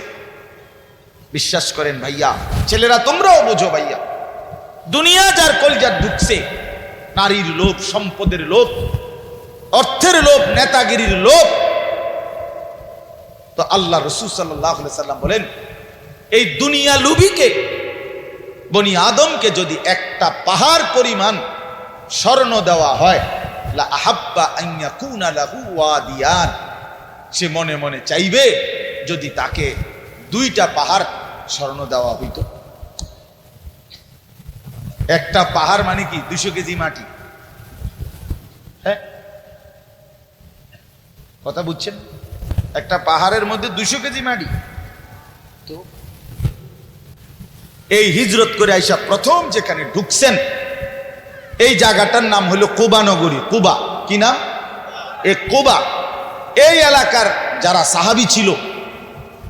বিশ্বাস করেন ভাইয়া, ছেলেরা তোমরাও বোঝো ভাইয়া, দুনিয়া যার কলজার ঢুকছে, নারীর লোভ, সম্পদের লোভ, অর্থের লোভ, নেতাগিরির লোভ, তো আল্লাহ রাসূল সাল্লাল্লাহু আলাইহি সাল্লাম বলেন, এই দুনিয়া লুভিকে, বনি আদমকে যদি একটা পাহাড় পরিমাণ স্বর্ণ দেওয়া হয়, লা আহাব্বা আন ইয়াকুনা লাহু ওয়াদিয়ান, সে মনে মনে চাইবে যদি তাকে 2টা পাহাড় স্বর্ণ দেওয়া হইত। একটা পাহাড় মানে কি? 200 কেজি মাটি। হ্যাঁ, কথা বুঝছেন? একটা পাহাড়ের মধ্যে 200 কেজি মাটি। তো এই হিজরত করে আইসা প্রথম যেখানে ঢুকছেন, এই জায়গাটার নাম হলো কুবা নগরী। কুবা, কি নাম? কুবা। এই এলাকার যারা সাহাবী ছিল,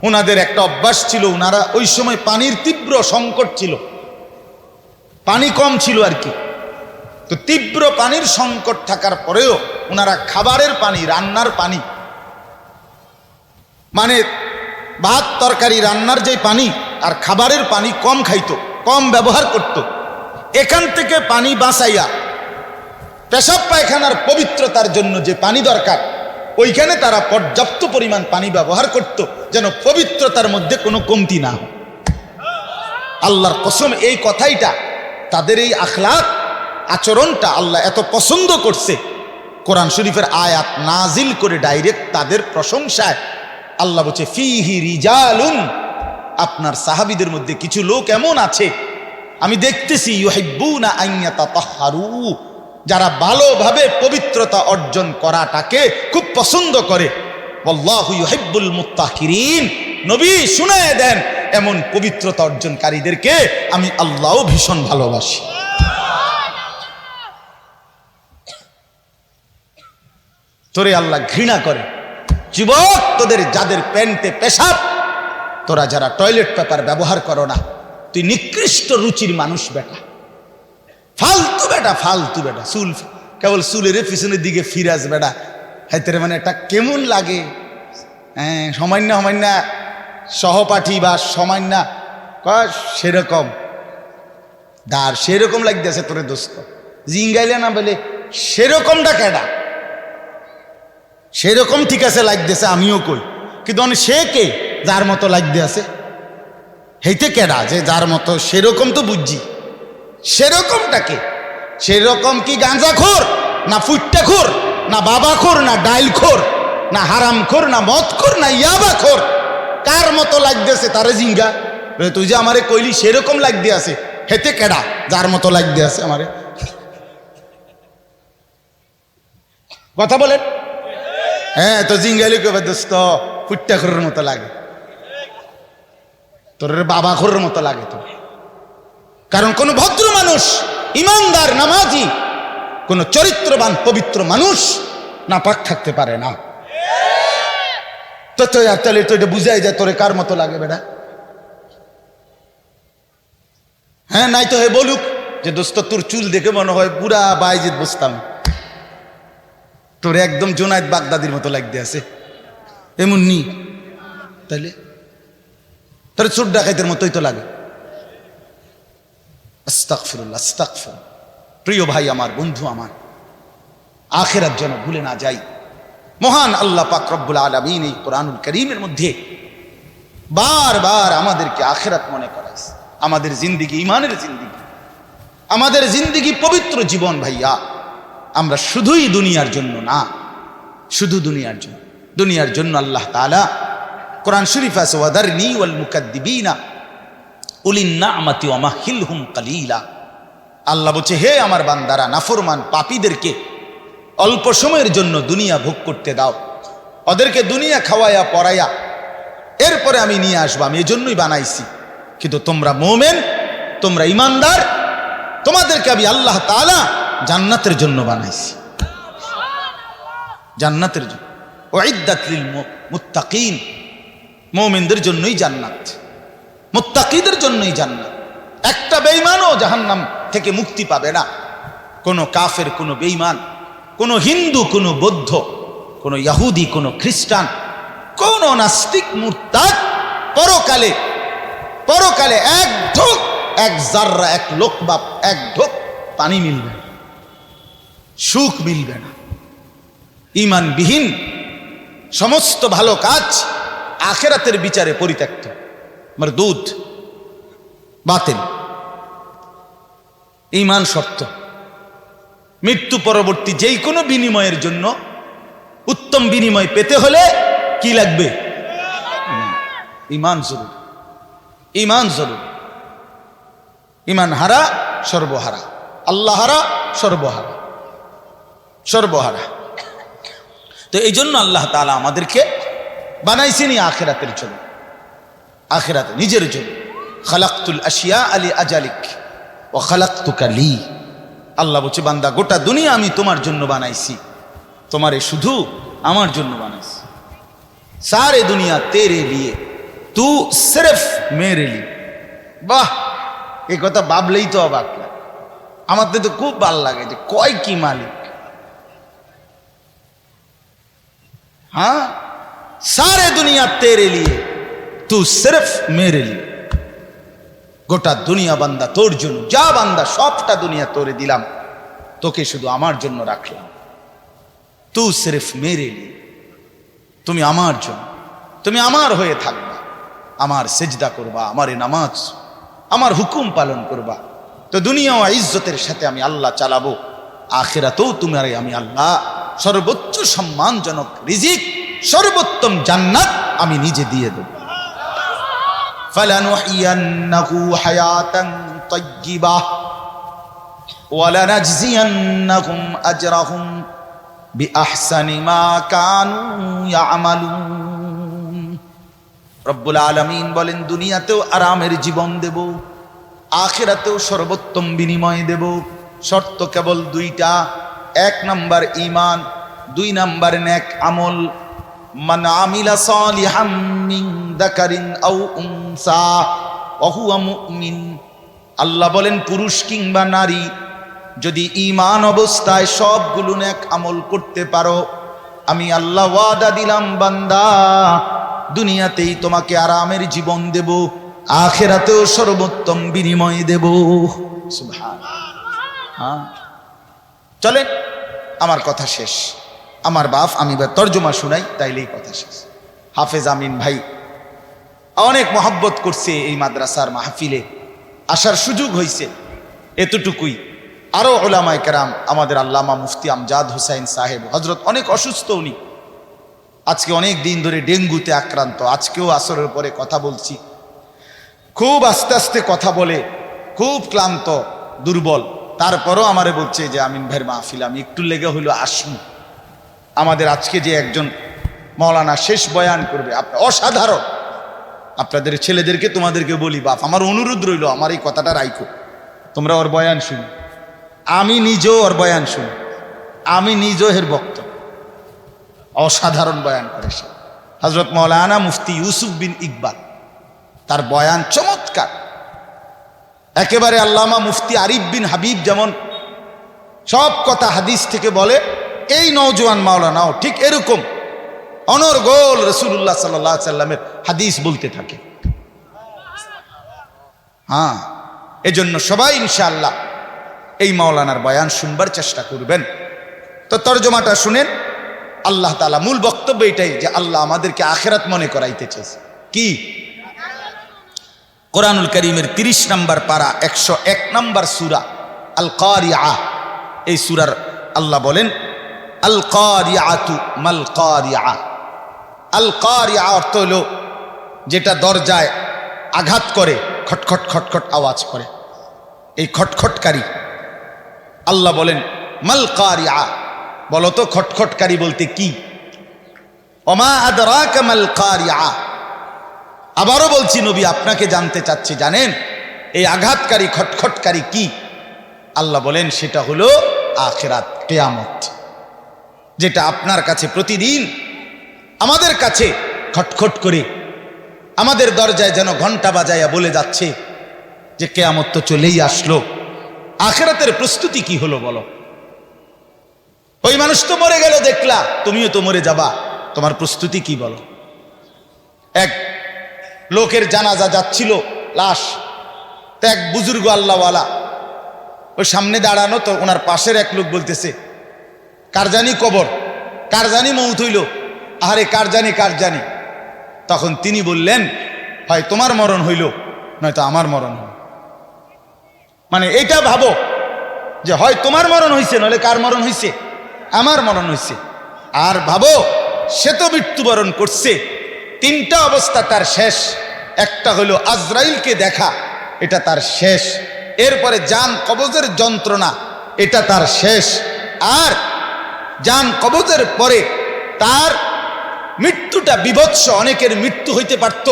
ওনাদের একটা অভ্যাস ছিল, ওনারা ওই সময় পানির তীব্র সংকট ছিল, পানি কম ছিল আর কি। তো তীব্র পানির সংকট থাকার পরেও ওনারা খাবারের পানি, রান্নার পানি, মানে ভাত তরকারি রান্নার যে পানি আর খাবারের পানি কম খাইতো, কম ব্যবহার করত। এখান থেকে পানি বাঁচাইয়া পেশাব পায়খানার পবিত্রতার জন্য যে পানি দরকার, ওইখানে তারা পর্যাপ্ত পরিমাণ পানি ব্যবহার করত, যেন পবিত্রতার মধ্যে কোনো কমতি না হয়। আল্লাহর কসম, এই কথাইটা, তাদের এই আখলাক, আচরণটা আল্লাহ এত পছন্দ করছে, কোরআন শরীফের আয়াত নাজিল করে ডাইরেক্ট তাদের প্রশংসায় আল্লাহ বলছে, ফিহি রিজালুন, আপনার সাহাবীদের মধ্যে কিছু লোক এমন আছে আমি দেখতেছি, ইউহিব্বুনা আন ইয়াতাতাহহারু, যারা ভালোভাবে পবিত্রতা অর্জন করাটাকে খুব পছন্দ করে। আল্লাহু ইউহিব্বুল মুত্তাকিরিন। নবী শুনায়ে দেন এমন পবিত্রতা অর্জনকারীদেরকে আমি আল্লাহও ভীষণ ভালোবাসি। তোরে আল্লাহ ঘৃণা করে। যুবক, তোদের যাদের প্যান্টে পেশাব, তোরা যারা টয়লেট পেপার ব্যবহার করো না, তুই নিকৃষ্ট রুচির মানুষ বেটা, ফালতু বেটা, ফালতু বেটা। চুল কেবল চুলের পিছনের দিকে ফিরাজ বেটা, হাইতে মানে একটা কেমন লাগে। হ্যাঁ, সামান্য সামান্য সহপাঠী বা সামান্য সেরকম দার সেরকম লাগতেছে তোরে দোস্ত, জিঙ্গাইলে না বলে সেরকমটা কেডা? সেরকম ঠিক আছে লাগতেছে, আমিও কই, কিন্তু সে কে যার মতো লাগতে আছে? হেইতে কেডা যে যার মতো সেরকম তো বুঝছি, সেরকমটাকে? সেরকম কি গাঁজাখোর না ফুট্টাখোর না বাবাখোর না ডাইলখোর না হারামখোর না মদখোর না ইয়াবাখোর? কার মতো লাগতেছে তারে জিঙ্গা। তুই যে আমারে কইলি সেরকম লাগতে আছে, হেতে কেডা যার মতো লাগতে আছে আমারে? কথা বলেন। হ্যাঁ, তো জিঙ্গাইলি কবে দোস্ত ফুট্টাখোরের মতো লাগে, তোর বাবাখোরের মতো লাগে তোর। কারণ কোন ভদ্র মানুষ, ইমানদার, নামাজি, কোন চরিত্রবান পবিত্র মানুষ নাপাক থাকতে পারে না। তো তাহলে তো এটা বুঝাই যায় তোরে কার মতো লাগে বেটা। হ্যাঁ, নাই তো হে বলুক যে দোস্ত তোর চুল দেখে মনে হয় পুরা বাইজিদ বুঝতাম, তোর একদম জোনায়েদ বাগদাদির মতো লাগতে আছে, এমন নি? তাহলে তোর চোর ডাকাইতের মতোই তো লাগে। আস্তাগফিরুল্লাহ, আস্তাগফিরুল্লাহ। প্রিয় ভাই আমার, বন্ধু আমার, আখিরাত যেন ভুলে না যাই। মহান আল্লাহ পাক রব্বুল আলামিন এই কোরআনুল কারীমের মধ্যে বারবার আমাদেরকে আখিরাত মনে করাইছে। আমাদের জিন্দেগি ঈমানের জিন্দেগি, আমাদের জিন্দেগি পবিত্র জীবন ভাইয়া। আমরা শুধুই দুনিয়ার জন্য না, শুধু দুনিয়ার জন্য, দুনিয়ার জন্য আল্লাহ তাআলা কোরআন শরীফ আছে ওয়াদারনি ওয়াল মুকাদ্দিবিনা উলিন না'মাতি ওয়া মাহিলহুম কালিলা। আল্লাহ বলছে, হে আমার বান্দারা, নাফরমান পাপীদেরকে অল্প সময়ের জন্য দুনিয়া ভোগ করতে দাও, ওদেরকে দুনিয়া খাওয়াইয়া পড়াইয়া এরপরে আমি নিয়ে আসবো, আমি এজন্যই বানাইছি। কিন্তু তোমরা মুমিন, তোমরা ইমানদার, তোমাদেরকে আমি আল্লাহ তাআলা জান্নাতের জন্য বানাইছি, জান্নাতের জন্য। উইদ্দাত লিল মুত্তাকিন, মুমিনদের জন্যই জান্নাত, মুত্তাকিদের জন্যই জান্নাত। একটা বেঈমানও জাহান্নাম থেকে মুক্তি পাবে না। কোনো কাফের, কোনো বেঈমান, কোনো হিন্দু, কোনো বৌদ্ধ, কোনো ইহুদি, কোনো খ্রিস্টান, কোনো নাস্তিক মুরতাদ পরকালে, পরকালে এক ঢোক, এক জাররা, এক লোকমা, এক ঢোক পানি মিলবে না, সুখ মিলবে না। ঈমানবিহীন সমস্ত ভালো কাজ আখিরাতের বিচারে পরিত্যক্ত, মারদুদ, বাতিল। ঈমান শর্ত। মৃত্যু পরবর্তী যেই কোনো বিনিময়ের জন্য উত্তম বিনিময় পেতে হলে কি লাগবে? ঈমান জরুরি, ঈমান জরুরি। ঈমান হারা সর্বহারা, আল্লাহ হারা সর্বহারা, সর্বহারা। তো এই জন্য আল্লাহ তাআলা আমাদেরকে বানাইছেনই আখিরাতের জন্য, আখিরাতে নিজের জন্য। খালাকতুল আশিয়া আলি আজালিক ওয়া খালাকতুকা লি। আল্লাহ বলছে, বান্দা গোটা দুনিয়া আমি তোমার জন্য বানাইছি, তোমারে শুধু আমার জন্য বানাইছি। সারে দুনিয়া তেরে লিয়ে, তু সিরফ মেরে লি। বাহ, এই কথা ভাবলেই তো অবাক লাগে। আমাদের তো খুব ভালো লাগে যে কয় কি মালিক। हाँ, सारे दुनिया तेरे लिए, तू सिर्फ मेरे लिए। গোটা দুনিয়া বান্দা তোর জন্য, যা বান্দা সবটা দুনিয়া তোরে দিলাম, তোকে শুধু আমার জন্য রাখলাম। তু সিরফ মেরে লিয়ে, তুমি আমার জন্য, তুমি আমার হয়ে থাকবা, আমার সেজদা করবা, আমারে নামাজ, আমার হুকুম পালন করবা। তো দুনিয়া ও ইজ্জতের সাথে আমি আল্লাহ চালাবো, আখিরাতেও তোমারে আমি আল্লাহ সর্বোচ্চ সম্মানজনক রিজিক, সর্বোত্তম জান্নাত আমি নিজে দিয়ে দেব। ফালানুহিয়ান্নাহু হায়াতান তাইয়্যিবাহ ওয়া লানাজজিয়ান্নাহুম আজরাহুম বিআহসানি মা কানু ইয়ামালুন। রব্বুল আলামিন বলেন, দুনিয়াতেও আরামের জীবন দেব, আখিরাতেও সর্বোত্তম বিনিময় দেব। শর্ত কেবল দুইটা, 1 নাম্বার ঈমান, 2 নাম্বার নেক আমল। মান আমিলা সালিহাম মিন যাকারিন আও উনসা ওয়া হুয়া মুমিন। আল্লাহ বলেন, পুরুষ কিংবা নারী যদি ঈমান অবস্থায় সবগুলো নেক আমল করতে পারো, আমি আল্লাহ ওয়াদা দিলাম বান্দা, দুনিয়াতেই তোমাকে আরামের জীবন দেব, আখিরাতেও সর্বোত্তম বিনিময় দেব। সুবহানাল্লাহ। চলেন, আমার কথা শেষ। আমার বাপ, আমি তর্জমা শুনাই, তাইলেই কথা শেষ। হাফেজ আমিন ভাই অনেক মহব্বত করছে, এই মাদ্রাসার মাহফিলে আসার সুযোগ হয়েছে, এতটুকুই। আরো উলামায়ে কেরাম, আমাদের আল্লামা মুফতি আমজাদ হোসাইন সাহেব হজরত অনেক অসুস্থ, উনি আজকে অনেক দিন ধরে ডেঙ্গুতে আক্রান্ত। আজকেও আসরের পরে কথা বলছি, খুব আস্তে আস্তে কথা বলে, খুব ক্লান্ত, দুর্বল। তারপরও আমারে বলছে যে আমিন ভাইয়ের মাহফিল আমি একটু লেগে হইলো আসুন। আমাদের আজকে যে একজন মাওলানা শেষ বয়ান করবে, অসাধারণ। আপনাদের ছেলেদেরকে তোমাদেরকে বলি, বাপ আমার অনুরোধ রইল, আমার এই কথাটা রাইখো, তোমরা ওর বয়ান শুনো। আমি নিজেও ওর বয়ান শুনি, আমি নিজেও এর বক্ত। অসাধারণ বয়ান করে সে হযরত মাওলানা মুফতি ইউসুফ বিন ইকবাল, তার বয়ান চমৎকার একেবারে। আল্লামা মুফতি আরিফ বিন হাবিব যেমন সব কথা হাদিস থেকে বলে, এই নওজোয়ান মাওলানাও ঠিক এরকম অনর্গল রাসূলুল্লাহ সাল্লাল্লাহু আলাইহি সাল্লামের হাদিস বলতে থাকে। হ্যাঁ, এজন্য সবাই ইনশাআল্লাহ এই মাওলানার বয়ান শুনবার চেষ্টা করবেন। তো তরজমাটা শুনেন। আল্লাহ তাআলা মূল বক্তব্য এটাই যে আল্লাহ আমাদেরকে আখিরাত মনে করাইতে চেয়েছে। কি? কোরআনুল কারীমের 30 নম্বর পারা 101 নম্বর সূরা আল কারিআহ, এই সূরার আল্লাহ বলেন, আল কারিআতু মাল কারিআহ। আল কারিআহ অর্থ হলো যেটা দরজায় আঘাত করে, খটখট খটখট আওয়াজ করে, এই খটখটকারী। আল্লাহ বলেন মাল কারিআহ, বলো তো খটখটকারী বলতে কি? ওমা আদরাকা মাল কারিআহ। আবারও বলছি নবী, আপনাকে জানতে চাচ্ছি, জানেন এই আঘাতকারী খটখটকারী কি? আল্লাহ বলেন সেটা হলো আখিরাত, কিয়ামত, যেটা আপনার কাছে প্রতিদিন আমাদের কাছে খটখট করে আমাদের দরজায় যেন ঘন্টা বাজাইয়া বলে যাচ্ছে যে কিয়ামত তো চলেই আসলো। আখিরাতের প্রস্তুতি কি হলো বলো? ওই মানুষ তো মরে গেল দেখলা, তুমিও তো মরে যাবা, তোমার প্রস্তুতি কি বলো? এক লোকের জানাজা যাচ্ছিল, লাশ, তো এক বুজুর্গ আল্লাহওয়ালা ওই সামনে দাঁড়ানো, তো ওনার পাশের এক লোক বলতেছে, কার জানি কবর, কার জানি মৌত হইল, আরে কার জানি কার জানি। তখন তিনি বললেন, হয় তোমার মরণ হইল, নয়তো আমার মরণ হইল। মানে এইটা ভাবো যে হয় তোমার মরণ হইছে, নইলে কার মরণ হইছে? আমার মরণ হইছে। আর ভাবো সে তো মৃত্যুবরণ করছে, 3টা অবস্থা তার শেষ। একটা হলো আজরাইলকে দেখা, এটা তার শেষ। এরপরে জান কবজের যন্ত্রণা, এটা তার শেষ। আর জান কবজের পরে তার মৃত্যুটা বিভৎস। অনেকের মৃত্যু হইতে পারত,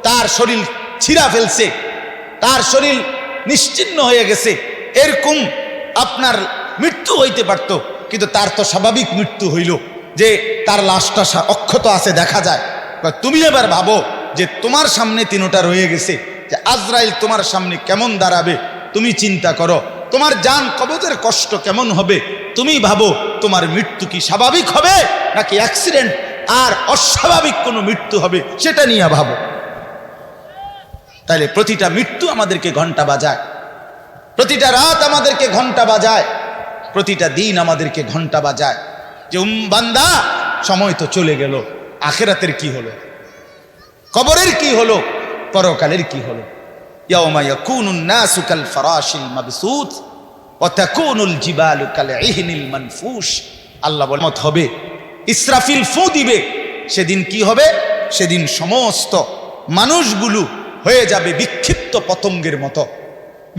তার শরীর ছিঁড়া ফেলছে, তার শরীর নিশ্চিহ্ন হয়ে গেছে, এরকম আপনার মৃত্যু হইতে পারত। কিন্তু তার তো স্বাভাবিক মৃত্যু হইল যে তার লাশটা অক্ষত আছে, দেখা যায়। তুমি এবার ভাবো যে তোমার সামনে 3টা রয়ে গেছে, যে আজরাইল তোমার সামনে কেমন দাঁড়াবে, তুমি চিন্তা করো। তোমার জান কবজের কষ্ট কেমন হবে, তুমি ভাবো। তোমার মৃত্যু কি স্বাভাবিক হবে নাকি অ্যাক্সিডেন্ট আর অস্বাভাবিক কোনো মৃত্যু হবে, সেটা নিয়ে ভাবো। তাইলে প্রতিটা মৃত্যু আমাদেরকে ঘন্টা বাজায়, প্রতিটা রাত আমাদেরকে ঘন্টা বাজায়, প্রতিটা দিন আমাদেরকে ঘন্টা বাজায় যে বান্দা সময় তো চলে গেল, আখিরাতের কি হলো, কবরের কি হলো, পরকালের কি হলো। ইয়াউমা ইয়াকুনুন নাসু কাল ফারাশিল মাবসুত ওয়া তাকুনুল জিবালু কাল ইহনিল মানফুশ। আল্লাহ বলেন মত হবে, ইসরাফিল ফু দিবে, সেদিন কি হবে? সেদিন সমস্ত মানুষগুলো হয়ে যাবে বিক্ষিপ্ত পতঙ্গের মতো।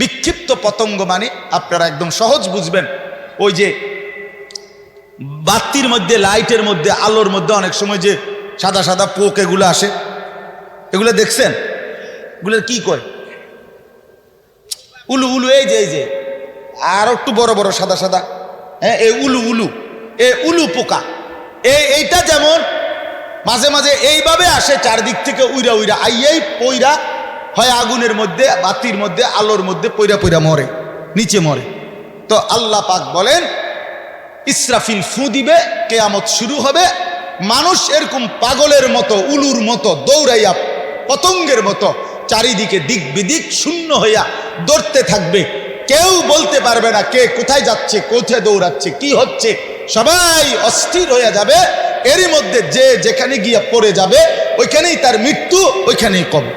বিক্ষিপ্ত পতঙ্গ মানে আপনারা একদম সহজ বুঝবেন, ওই যে বাতির মধ্যে, লাইটের মধ্যে, আলোর মধ্যে অনেক সময় যে সাদা সাদা পোক এগুলো আসে, এগুলো দেখছেন? এগুলো কি কয়? উলু উলু। এই যে আর একটু বড় বড় সাদা সাদা, হ্যাঁ, এই উলু উলু, এই উলু পোকা। এইটা যেমন মাঝে মাঝে এইভাবে আসে চারদিক থেকে উইরা উইরা আইয়াই পইরা হয় আগুনের মধ্যে, বাতির মধ্যে, আলোর মধ্যে পইরা পইরা মরে, নিচে মরে। তো আল্লাহ পাক বলেন ইসরাফিল ফু দিবে, কিয়ামত শুরু হবে, মানুষ এরকম পাগলের মতো, উলুর মতো দৌড়াইয়া পতঙ্গের মতো চারিদিকে দিক বিদিক শূন্য হইয়া দৌড়তে থাকবে। কেউ বলতে পারবে না কে কোথায় যাচ্ছে, কোথায় দৌড়াচ্ছে, কি হচ্ছে। সবাই অস্থির হয়ে যাবে। এরই মধ্যে যে যেখানে গিয়ে পড়ে যাবে ওইখানেই তার মৃত্যু, ওইখানেই কবর।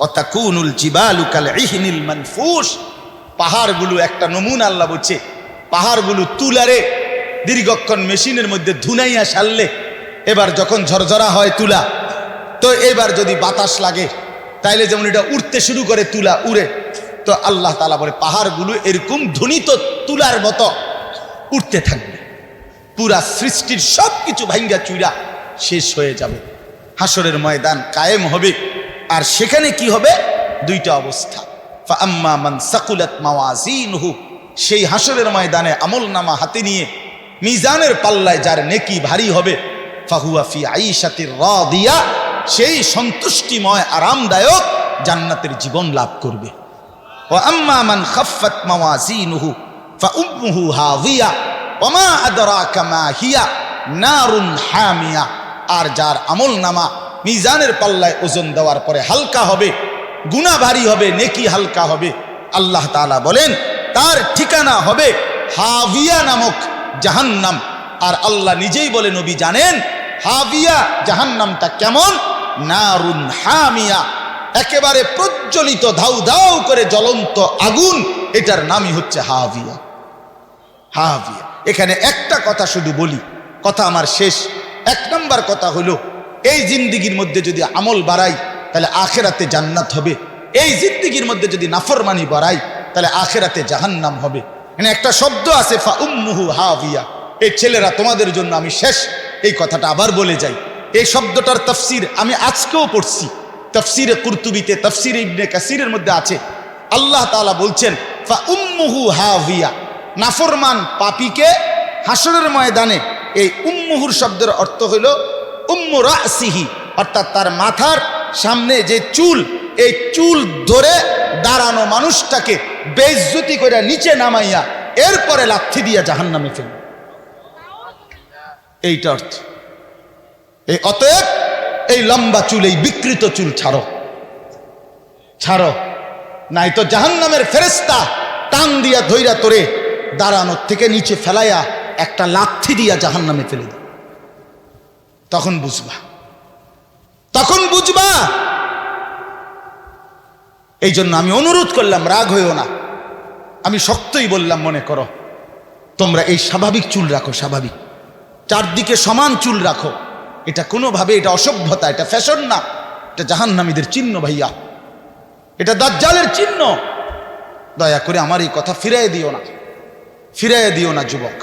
ওয়াতাকুনুল জিবালু কালইহনিল মানফুস। পাহাড়গুলো একটা নমুনা আল্লাহ বলছে, পাহাড়গুলো তুলারে দীর্ঘক্ষণ মেশিনের মধ্যে ধুনাইয়া সারলে এবার যখন ঝরঝরা হয় তুলা, তো এবার যদি বাতাস লাগে তাইলে যেমন এটা উড়তে শুরু করে, তুলা উড়ে। তো আল্লাহ তাআলা বলে পাহাড়গুলো এরকম ধ্বনিত তুলার মতো উঠতে থাকবে। পুরা সৃষ্টির সব কিছু ভাঙ্গা চুরা শেষ হয়ে যাবে। হাসরের ময়দান কায়েম হবে। আর সেখানে কি হবে? দুইটা অবস্থা। ফাআম্মা মান সাকুলাত মাওয়াজিনহু, সেই হাসরের ময়দানে আমল নামা হাতে নিয়ে মিজানের পাল্লায় যার নেকি ভারী হবে, ফাহুয়া ফি আইশাতির রাদিয়া, সেই সন্তুষ্টিময় আরামদায়ক জান্নাতের জীবন লাভ করবে। ওয়া আম্মা মান খাফফাত মাওয়াজিনহু ফাউম্মুহু হাভিয়া ওমা আদরাকা মা হিয়া নারুন হামিয়া। আর যার আমল নামা মিজানের পাল্লায় ওজন দেওয়ার পরে হালকা হবে, গুনাহ ভারী হবে, নেকি হালকা হবে, আল্লাহ তাআলা বলেন তার ঠিকানা হবে হাভিয়া নামক জাহান্নাম। আর আল্লাহ নিজেই বলে, নবী জানেন হাভিয়া জাহান্নামটা কেমন? নারুন হামিয়া, একেবারে প্রজ্বলিত ধাউ ধাউ করে জ্বলন্ত আগুন, এটার নামই হচ্ছে হাভিয়া। হাভিয়া। এখানে একটা কথা শুধু বলি, কথা আমার শেষ। এক নম্বর কথা হলো, এই জিন্দিগির মধ্যে যদি আমল বাড়াই তাহলে আখেরাতে জান্নাত হবে। এই জিন্দিগির মধ্যে যদি নাফরমানি বাড়াই তাহলে আখেরাতে জাহান্নাম হবে। এখানে একটা শব্দ আছে ফাউম্মুহু হাভিয়া। এই ছেলেরা, তোমাদের জন্য আমি শেষ এই কথাটা আবার বলে যাই। এই শব্দটার তাফসীর আমি আজকেও পড়ছি, তাফসীরে কুরতুবিতে, তাফসীরে ইবনে কাসিরের মধ্যে আছে। আল্লাহ তাআলা বলছেন ফাউম্মুহু হাভিয়া, নাফরমান পাপীকে হাসরের ময়দানে, এই উম্মুহুর শব্দের অর্থ হইল উম্মু রাসিহি, অর্থাৎ তার মাথার সামনে যে চুল, এই চুল ধরে দাঁড়ানো মানুষটাকে বেইজ্জতি করে নিচে নামাইয়া এরপরে লাথি দিয়া জাহান্নামে ফেলবে। এইটা অর্থ। এই অতএব এই লম্বা চুল, এই বিকৃত চুল ছাড়ো, ছাড়ো, নাই তো জাহান্নামের ফেরেশতা টান দিয়া ধইরা তোরে দাঁড়ানোর থেকে নিচে ফেলাইয়া একটা লাথি দিয়া জাহান্নামে ফেলে দেবে। তখন বুঝবা, তখন বুঝবা। এই জন্য আমি অনুরোধ করলাম, রাগ হইও না, আমি শক্তই বললাম, মনে করো তোমরা এই স্বাভাবিক চুল রাখো, স্বাভাবিক, চারদিকে সমান চুল রাখো। এটা কোনোভাবে, এটা অসভ্যতা, এটা ফ্যাশন না, এটা জাহান্নামীদের চিহ্ন ভাইয়া, এটা দাজ্জালের চিহ্ন। দয়া করে আমার এই কথা ফিরাই দিও না, ফিরাই দিও না। যুবক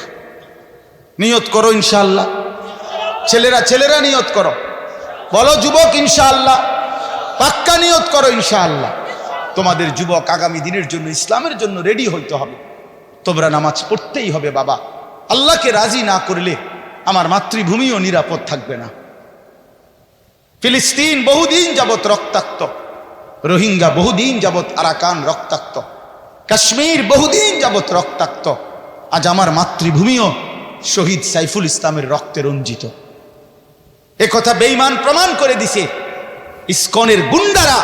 নিয়ত করো ইনশাআল্লাহ। ছেলেরা, ছেলেরা নিয়ত করো, বলো যুবক ইনশাআল্লাহ, পাক্কা নিয়ত করো ইনশাআল্লাহ। তোমাদের যুবক আগামী দিনের জন্য, ইসলামের জন্য রেডি হইতে হবে। তোমরা নামাজ পড়তেই হবে বাবা। আল্লাহকে রাজি না করলে আমার মাতৃভূমিও নিরাপদ থাকবে না। ফিলিস্তিন বহুদিন যাবৎ রক্তাক্ত, রোহিঙ্গা বহুদিন যাবৎ আরাকান রক্তাক্ত, কাশ্মীর বহুদিন যাবৎ রক্তাক্ত। আজ আমার মাতৃভূমিও শহীদ সাইফুল ইসলামের রক্তে রঞ্জিত। এ কথা বেঈমান প্রমাণ করে দিছে। ইসকনের গুন্ডারা,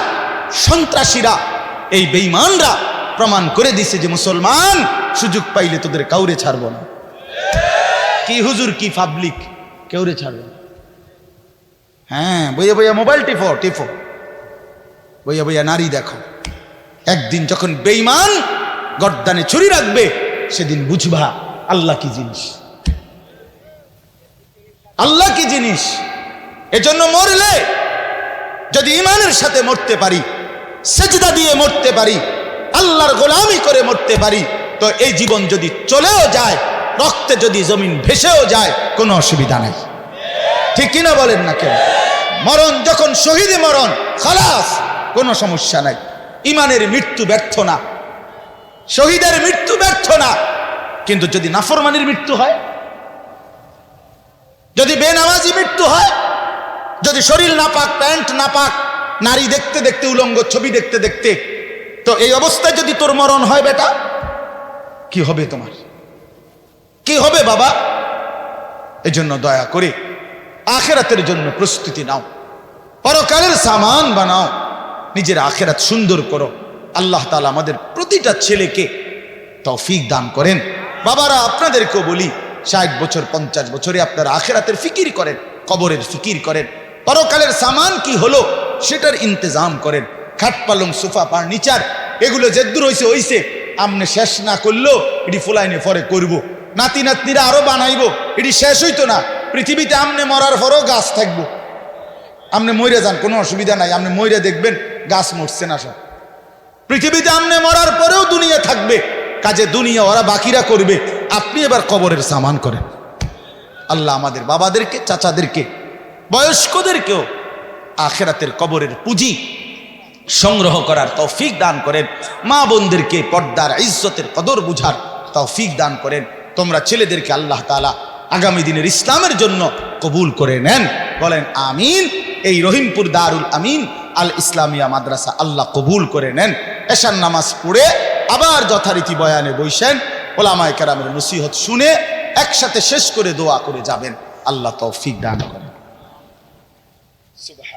সন্ত্রাসীরা, এই বেঈমানরা প্রমাণ করে দিছে যে মুসলমান সুযোগ পাইলে তোদের কাউরে ছাড়ব না। কি হুজুর, কি পাবলিক, কেউরে ছাড়ব না। হ্যাঁ, বইয়া বইয়া মোবাইল টিপো, টিপো, বইয়া বইয়া নারী দেখো। একদিন যখন বেঈমান গর্দানে ছুরি রাখবে, সেদিন বুঝবা আল্লাহ কি জিনিস, আল্লাহ কি জিনিস। এজন্য মরলে যদি ঈমানের সাথে মরতে পারি, সেজদা দিয়ে মরতে পারি, আল্লাহর গোলামি করে মরতে পারি, তো এই জীবন যদি চলেও যায়, রক্তে যদি জমিন ভেসেও যায়, কোনো অসুবিধা নাই। ঠিক কিনা বলেন না কেন? মরণ যখন শহীদে মরণ, খালাস, কোনো সমস্যা নাই। ইমানের মৃত্যু ব্যর্থ না, শহীদের মৃত্যু ব্যর্থ না। কিন্তু যদি নাফরমানির মৃত্যু হয়, যদি বেনামাজি মৃত্যু হয়, যদি শরীর নাপাক, প্যান্ট নাপাক, নারী দেখতে দেখতে, উলঙ্গ ছবি দেখতে দেখতে, তো এই অবস্থায় যদি তোর মরণ হয় বেটা, কি হবে তোমার? কি হবে বাবা? এজন্য দয়া করে আখেরাতের জন্য প্রস্তুতি নাও, পরকালের সামান বানাও, নিজের আখেরাত সুন্দর করো। আল্লাহ তাআলা আমাদের প্রতিটা ছেলেকে তৌফিক দান করেন। বাবারা, আপনাদেরকেও বলি, 60 বছর 50 বছরে আপনারা আখেরাতের ফিকির করেন, কবরের ফিকির করেন, পরকালের সামান কি হলো সেটার ইন্তজাম করেন। খাট পালং সোফা ফার্নিচার এগুলো যেদূর হইছে হইছে, আমনে শেষ না করলেও এটি ফুলাইনে পরে করব, নাতি নাতনিরা আরো বানাইবো, এটি শেষ হইতো না। পৃথিবীতে আমনে মরার পরেও গাছ থাকবো, আমনে মইরা যান, কোনো অসুবিধা নাই, আমনে মইরা দেখবেন গাছ মরছে না সব। পৃথিবীতে আমনে মরার পরেও দুনিয়া থাকবে, কাজে দুনিয়া ওরা বাকিরা করবে, আপনি এবার কবরের সামান করেন। আল্লাহ আমাদের বাবাদেরকে, চাচাদেরকে, বয়স্কদেরকেও আখেরাতের কবরের পুঁজি সংগ্রহ করার তৌফিক দান করেন। মা বোনদেরকে পর্দার ইজ্জতের কদর বুঝার তৌফিক দান করেন। তোমরা ছেলেদেরকে আল্লাহ তাআলা আগামী দিনের ইসলামের জন্য কবুল করে নেন, বলেন আমিন। এই রহিমপুর দারুল আমিন আল ইসলামিয়া মাদ্রাসা আল্লাহ কবুল করে নেন। এশার নামাজ পড়ে আবার যথারীতি বয়ানে বসেন, ওলামায়ে কেরামের নসিহত শুনে একসাথে শেষ করে দোয়া করে যাবেন। আল্লাহ তৌফিক দান করেন। সুবহান।